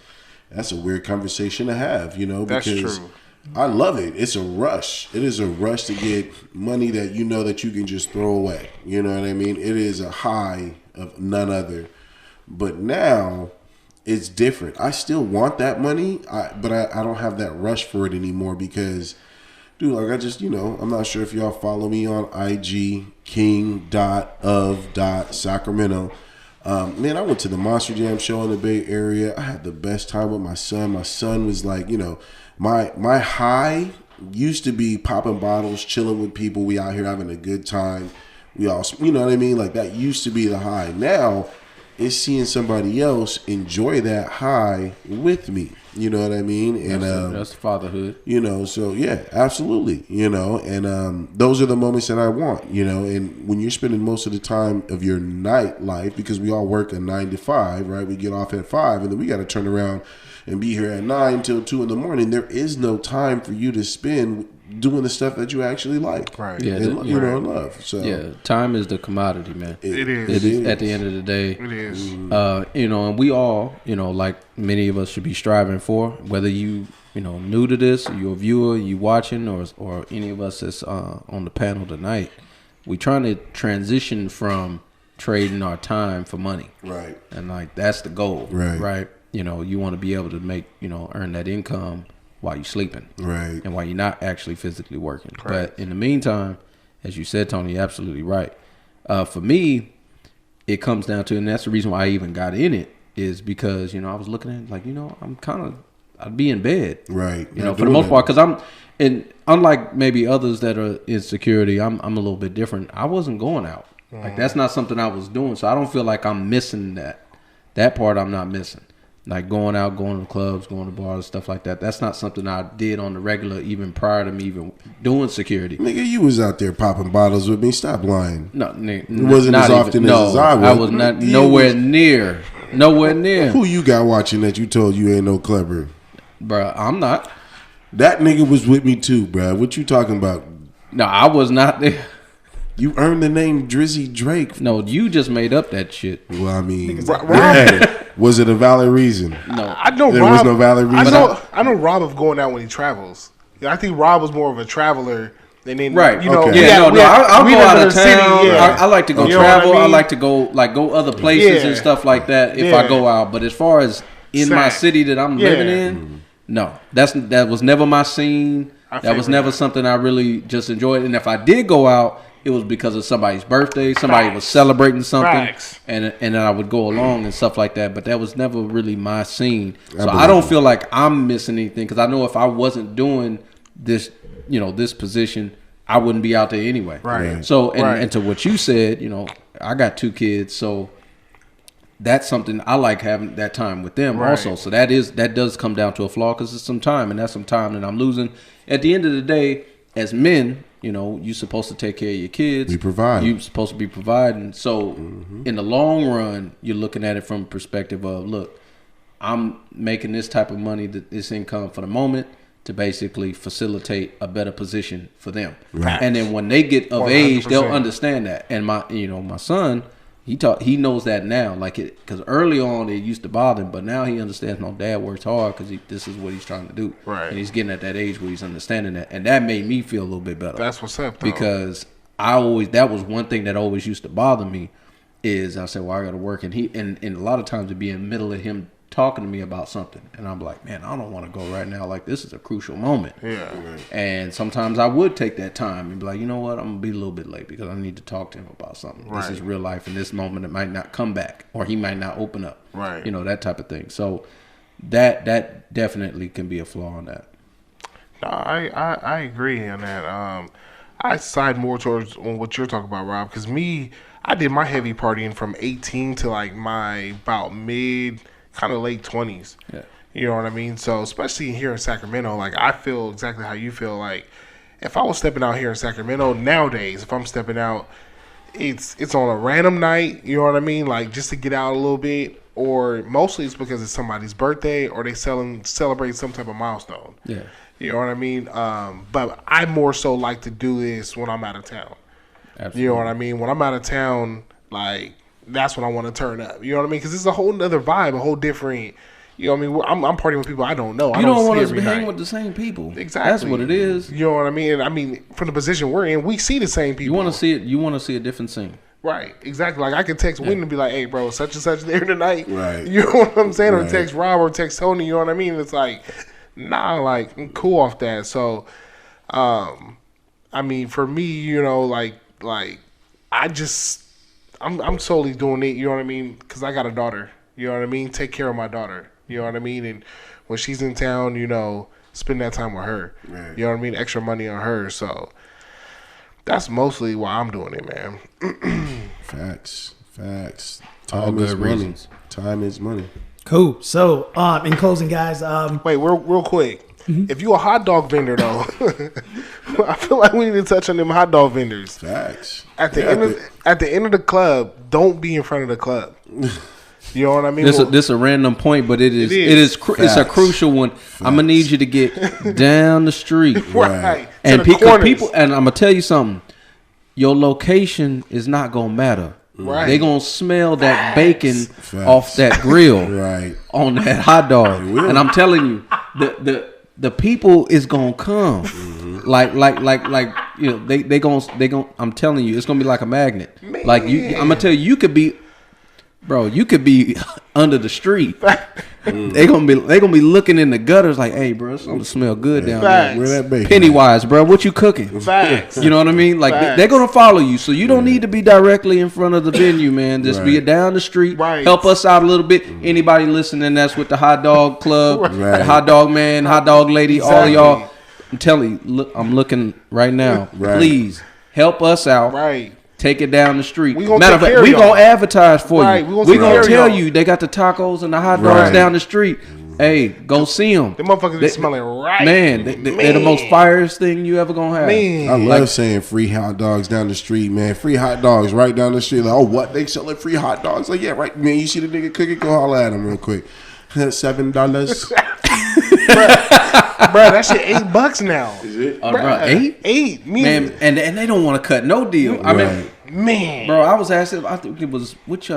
that's a weird conversation to have, because that's true. I love it. It's a rush. It is a rush to get money that that you can just throw away. You know what I mean? It is a high of none other. But now it's different. I still want that money, but I don't have that rush for it anymore because, dude, like I just, I'm not sure if y'all follow me on IG, king.of.sacramento. Man, I went to the Monster Jam show in the Bay Area. I had the best time with my son. My son was like, my high used to be popping bottles, chilling with people. We out here having a good time. We all, you know what I mean? Like that used to be the high. Now it's seeing somebody else enjoy that high with me. You know what I mean? And that's fatherhood. So yeah, absolutely. And those are the moments that I want. And when you're spending most of the time of your night life, because we all work a 9 to 5, right? We get off at 5, and then we got to turn around and be here at 9 till 2 in the morning. There is no time for you to spend doing the stuff that you actually like, right? Yeah, and love. So yeah, time is the commodity, man. It is. It is. At the end of the day, it is. And we all, like many of us should be striving for, whether you new to this, you're a viewer, you watching, or any of us that's on the panel tonight. We trying to transition from trading our time for money, right? And like that's the goal, right? You want to be able to make, earn that income while you're sleeping, right? And while you're not actually physically working. Correct. But in the meantime, as you said, Tony, you're absolutely right. For me, it comes down to, and that's the reason why I even got in it, is because, I was looking at it like, I'd be in bed. Right. For the most part, because unlike maybe others that are in security, I'm a little bit different. I wasn't going out. Like, that's not something I was doing. So I don't feel like I'm missing that. That part I'm not missing. Like going out, going to clubs, going to bars, stuff like that. That's not something I did on the regular, even prior to me even doing security. Nigga, you was out there popping bottles with me. Stop lying. No, it wasn't as often as I was. I was not nowhere near. Who you got watching that you told you ain't no clever? Bruh, I'm not. That nigga was with me too, bruh. What you talking about? No, I was not there. You earned the name Drizzy Drake. No, you just made up that shit. Well, I mean, was it a valid reason? No, I know there Rob, was no valid reason. I know Rob of going out when he travels. I think Rob was more of a traveler than in, right. Okay. I'll go out of town. City, I like to go travel. I like to go other places and Yeah. stuff like that if I go out. But as far as in my city that I'm living in, no, that was never my scene. That was never something I really just enjoyed. And if I did go out, it was because of somebody's birthday. Somebody was celebrating something, and then I would go along and stuff like that. But that was never really my scene. So I don't feel like I'm missing anything, because I know if I wasn't doing this, this position, I wouldn't be out there anyway. Right. So and to what you said, I got 2 kids, so that's something I like, having that time with them also. So that does come down to a flaw, because it's some time, and that's some time that I'm losing. At the end of the day, as men, you're supposed to take care of your kids. We provide. You're supposed to be providing. So in the long run, you're looking at it from a perspective of, look, I'm making this type of money, this income for the moment, to basically facilitate a better position for them. Right. And then when they get of 100%. Age, they'll understand that. And my son, he knows that now, because early on it used to bother him, but now he understands. No, Dad works hard because this is what he's trying to do, right? And he's getting at that age where he's understanding that, and that made me feel a little bit better. That's what's up, though. Because that was one thing that always used to bother me, is I said, well, I got to work, and a lot of times it'd be in the middle of him talking to me about something, and I'm like, man, I don't want to go right now. Like, this is a crucial moment. Yeah. And sometimes I would take that time and be like, you know what, I'm gonna be a little bit late because I need to talk to him about something. Right. This is real life, and this moment it might not come back, or he might not open up. Right. You know, that type of thing. So that definitely can be a flaw on that. No, I agree on that. I side more towards on what you're talking about, Rob, because I did my heavy partying from 18 to like my about mid, kind of late 20s. Yeah. You know what I mean? So especially here in Sacramento, like I feel exactly how you feel. Like if I was stepping out here in Sacramento nowadays, if I'm stepping out, it's on a random night. You know what I mean? Like just to get out a little bit, or mostly it's because it's somebody's birthday or they celebrate some type of milestone. Yeah. You know what I mean? But I more so like to do this when I'm out of town. Absolutely. You know what I mean? When I'm out of town, like, that's when I want to turn up. You know what I mean? Because it's a whole other vibe, a whole different, you know what I mean? I'm partying with people I don't know. You don't want us to hang with the same people. Exactly. That's what it is. You know what I mean? And I mean, from the position we're in, we see the same people. You want to see it. You want to see a different scene. Right, exactly. Like I can text Wynn and be like, "Hey, bro, such and such there tonight." Right. You know what I'm saying? Or Right. text Rob or text Tony. You know what I mean? It's like, nah, like I'm cool off that. So, I mean, for me, you know, like I'm solely doing it. You know what I mean? Because I got a daughter. You know what I mean? Take care of my daughter. You know what I mean? And when she's in town, you know, spend that time with her. Right. You know what I mean? Extra money on her. So. That's mostly why I'm doing it, man. Facts. All Time good is money. reasons. Time is money. Cool. So, in closing, guys, Wait, real quick. If you a hot dog vendor, though, I feel like we need to touch on them hot dog vendors. Facts. At the end of the club, don't be in front of the club. You know what I mean? This a random point, but it's a crucial one. I'm gonna need you to get down the street, right. And To the corners. people, and I'm gonna tell you something. Your location is not gonna matter. Right. They gonna smell that bacon Facts. off that grill, Right. on that hot dog. They will. And I'm telling you, the people is gonna come. Like you know, they gonna I'm telling you, it's gonna be like a magnet. Man. Like I'm gonna tell you, you could be under the street. They gonna be looking in the gutters like, hey, bro, it's gonna smell good down Facts. there. Where that bacon? Pennywise, bro, what you cooking? Facts. You know what I mean? Like Facts. they're gonna follow you, so you don't need to be directly in front of the venue, man. Just be Right. down the street. Right. Help us out a little bit. Anybody listening that's with the hot dog club, Right. hot dog man, hot dog lady, all Exactly. y'all. I'm telling you, look, I'm looking right now. Right. Please help us out. Right. Take it down the street. We gonna Matter take of fact, care of we y'all. gonna advertise for Right, you. we gonna We take gonna care of tell y'all. you they got the tacos and the hot dogs Right. down the street. Hey, go see them. Them motherfuckers be smelling right. Man, they're the most firest thing you ever gonna have. Man. I love saying free hot dogs down the street, man. Free hot dogs right down the street. Like, oh, what? They selling free hot dogs? Like, yeah, right, man. You see the nigga cooking? Go holler at him real quick. $7. Bro, that shit $8 now. Is it? Bro, 8? 8. Man, and they don't want to cut no deal. I mean, Right. Man. bro, I was asking. I think it was what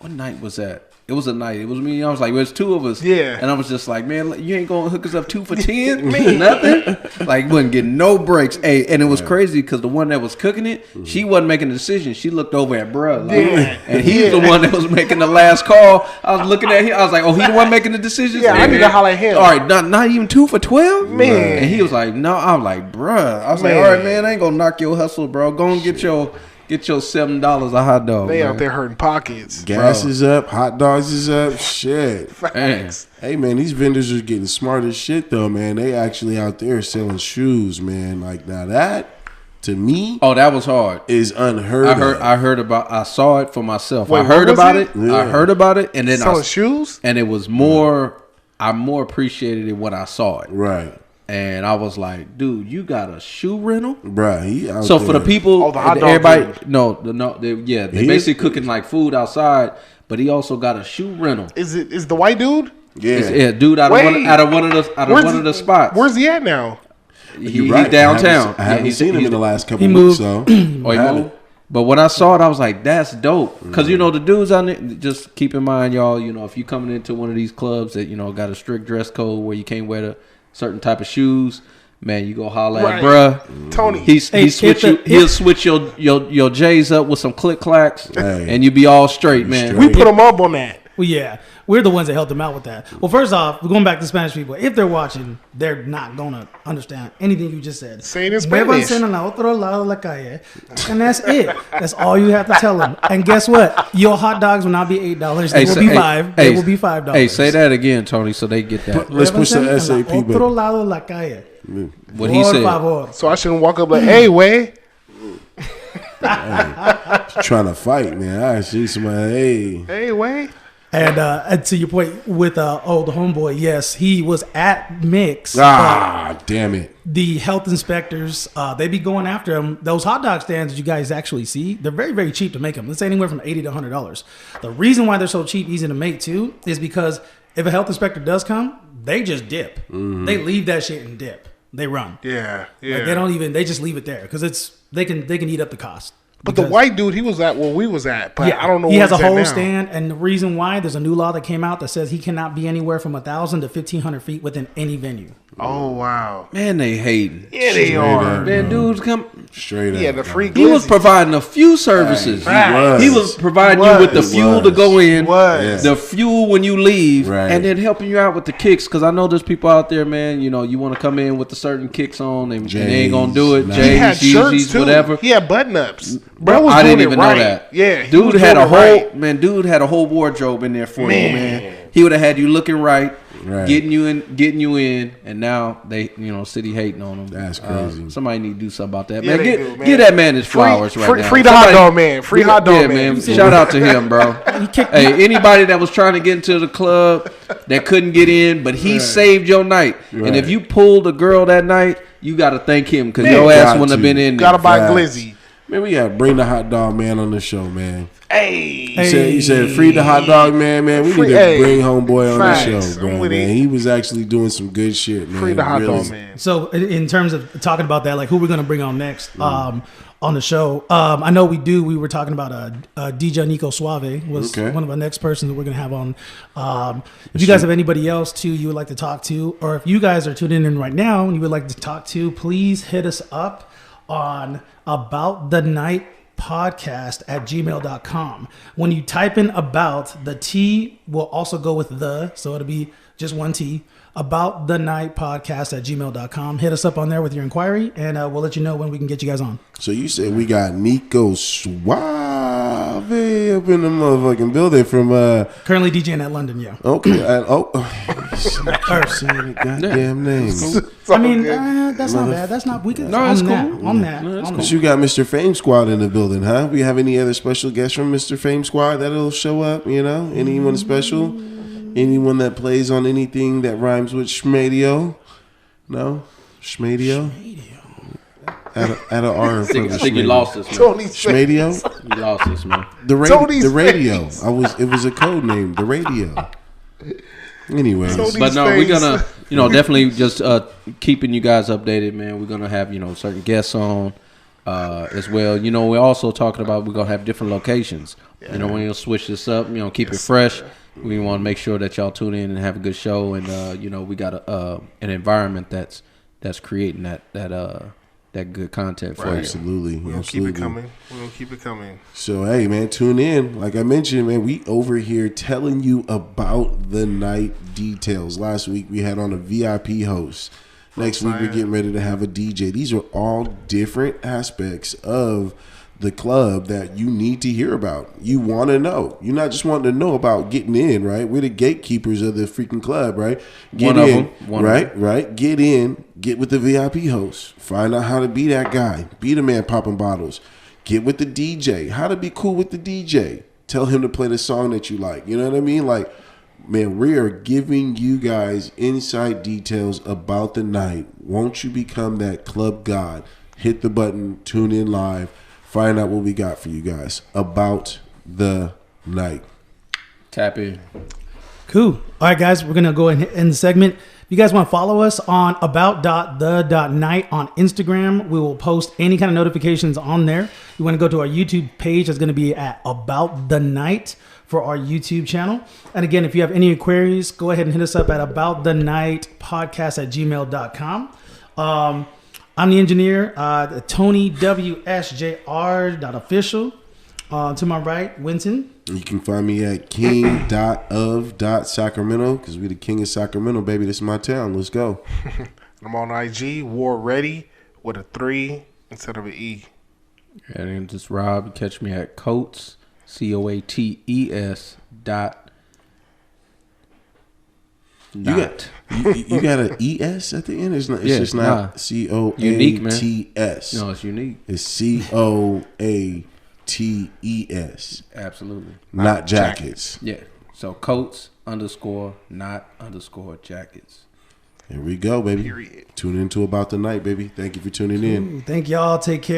night was that? It was a night. It was me. I was like, there's two of us. Yeah. And I was just like, man, you ain't gonna hook us up 2 for 10, man, nothing. Like, wasn't getting no breaks. Hey, and it was crazy because the one that was cooking it, she wasn't making a decision. She looked over at bruh, like, Yeah. and he's the one that was making the last call. I was looking at him. I was like, oh, he the one making the decisions. Yeah, I need to holler at him. All right, not even 2 for 12, Man. And he was like, no. I'm like, bruh. I was Man. like, all right, man, I ain't gonna knock your hustle, bro. Go and get your $7 a hot dog. They man. out there hurting pockets. Gas is up. Hot dogs is up. Shit. Facts. Hey, man, these vendors are getting smart as shit, though, man. They actually out there selling shoes, man. Like, now that, to me, Oh, that was hard. is unheard of. I saw it for myself. Wait, I heard what was about it? it. Yeah. I heard about it, and then Selling shoes? and it was more. I more appreciated it when I saw it, Right. and I was like, "Dude, you got a shoe rental?" Bruh, he out So there. for the people, Oh, the hot dog everybody, dude. they He basically is- cooking like food outside, but he also got a shoe rental. Is the white dude? Yeah. Yeah, dude, out of one of the spots. Where's he at now? You're He's right. downtown. I haven't he's- seen him he's- in the last couple he weeks, moved. so. Oh, he moved? But when I saw it, I was like, that's dope. Because, you know, the dudes on it, just keep in mind, y'all, you know, if you coming into one of these clubs that, you know, got a strict dress code where you can't wear the certain type of shoes, man, you go holler Right. at bruh. Tony. He'll switch your J's up with some click clacks, Hey. and you be all straight, man. straight. We put him up on that. Well, yeah, we're the ones that helped them out with that. Well, first off, we're going back to Spanish people. If they're watching, they're not going to understand anything you just said. Say it in Spanish. Muévanse en la otro lado de la calle. And that's it. That's all you have to tell them. And guess what? Your hot dogs will not be $8. They will be $5. They will be $5. Hey, say that again, Tony, so they get that. Let's push the Muévanse SAP en la otro button. lado de la calle. What he Por said. favor. So I shouldn't walk up like, hey, way. Trying to fight, man. I see somebody. Hey, way. And to your point with the homeboy, yes, he was at Mix. Damn it. The health inspectors, they be going after him. Those hot dog stands that you guys actually see, they're very, very cheap to make them. It's anywhere from $80 to $100. The reason why they're so cheap, easy to make too, is because if a health inspector does come, they just dip. Mm-hmm. They leave that shit and dip. They run. Yeah. Like, they don't even. They just leave it there because they can eat up the cost. But the white dude, he was at where we was at. But I don't know He where has a he's at whole now. stand, and the reason why, there's a new law that came out that says he cannot be anywhere from 1,000 to 1,500 feet within any venue. Oh, wow. Man, they hating. Yeah, they are. Man, dudes come. Straight up. Yeah, the free He was glizzy. providing a few services. Right. He was providing you with the He fuel to was. go in, Was. the fuel when you leave, Right. and then helping you out with the kicks. Because I know there's people out there, man. You know, you want to come in with the certain kicks on, and they ain't gonna do it. J's, He had J's, shirts, Yeezys, too. whatever. He had button-ups. Bro was I doing didn't even it right. know that. Yeah. he dude was had a doing whole it right. Dude had a whole wardrobe in there for Man. you, man. He would have had you looking right, Right. getting you in, and now they, city hating on him. That's crazy. Somebody need to do something about that, Yeah, man. they do, man. Give that man his flowers right now. Free the hot dog man. Free hot dog Yeah, man. Shout out to him, bro. Hey, anybody that was trying to get into the club that couldn't get in, but he saved your night. Right. And if you pulled a girl that night, you got to thank him because Man, your ass got wouldn't have to. been in there. Gotta buy Facts. glizzy. Man, we gotta bring the hot dog man on the show, man. Hey. You said free the hot dog man, man. We Free- need to hey, bring homeboy on facts. the show, bro. I'm with Man, it. he was actually doing some good shit, man. Free the hot Really. dog man. So in terms of talking about that, like who we're gonna bring on next on the show, I know we were talking about DJ Nico Suave was Okay. one of our next persons that we're gonna have on. If you guys have anybody else too you would like to talk to, or if you guys are tuning in right now and you would like to talk to, please hit us up on AboutTheNight podcast at gmail.com. When you type in about, the T will also go with the, so it'll be just one T. About the night podcast at gmail.com. Hit us up on there with your inquiry, and we'll let you know when we can get you guys on. So you said we got Nico Suave up in the motherfucking building from Currently DJing at London, yeah. okay. First. Goddamn name. I mean, that's not bad. That's not, we can, No, on it's that, cool. on that. No, it's on cool. that. You got Mr. Fame Squad in the building, huh? We have any other special guests from Mr. Fame Squad that'll show up? You know, anyone special? Anyone that plays on anything that rhymes with Schmadio? No, Schmadio. Add a R in front I of think you Schmadio. lost this, man. Tony's face. Schmadio. You lost this, man. Tony's The radio. face. It was a code name. The radio. Anyways, Tony- But no, we're face. gonna, definitely just keeping you guys updated, man. We're gonna have, certain guests on as well. We're also talking about we're gonna have different locations. We're gonna switch this up. Keep it fresh. We want to make sure that y'all tune in and have a good show, and we got an environment that's creating that good content for you. absolutely. We're gonna keep it coming. We're gonna keep it coming. So hey man, tune in. Like I mentioned, man, we over here telling you about the night details. Last week we had on a VIP host. Next week we're getting ready to have a DJ. These are all different aspects of the club that you need to hear about. You want to know. You're not just wanting to know about getting in, right? We're the gatekeepers of the freaking club, right? Get One of in, them. One of right? Right? Get in. Get with the VIP host. Find out how to be that guy. Be the man popping bottles. Get with the DJ. How to be cool with the DJ. Tell him to play the song that you like. You know what I mean? Like, man, we are giving you guys inside details about the night. Won't you become that club god? Hit the button. Tune in live. Find out what we got for you guys about the night. Tap in. Cool. All right, guys, we're going to go ahead and end the segment. If you guys want to follow us on about.the.night on Instagram, we will post any kind of notifications on there. You want to go to our YouTube page, that's going to be at About the Night for our YouTube channel. And again, if you have any queries, go ahead and hit us up at AboutTheNightPodcast at gmail.com. I'm the engineer, Tony WSJR.official. To my right, Winton. You can find me at king.of.sacramento because we the king of Sacramento, baby. This is my town. Let's go. I'm on IG, War Ready, with a 3 instead of an E. And then just Rob, catch me at Coates, COATES dot. You got an ES at the end? It's just not Unique, man. COATS. No, it's unique. It's COATES. Absolutely. Not jackets. Yeah. So Coates _not _jackets. Here we go, baby. Period. Tune into About the Night, baby. Thank you for tuning in. Thank y'all. Take care.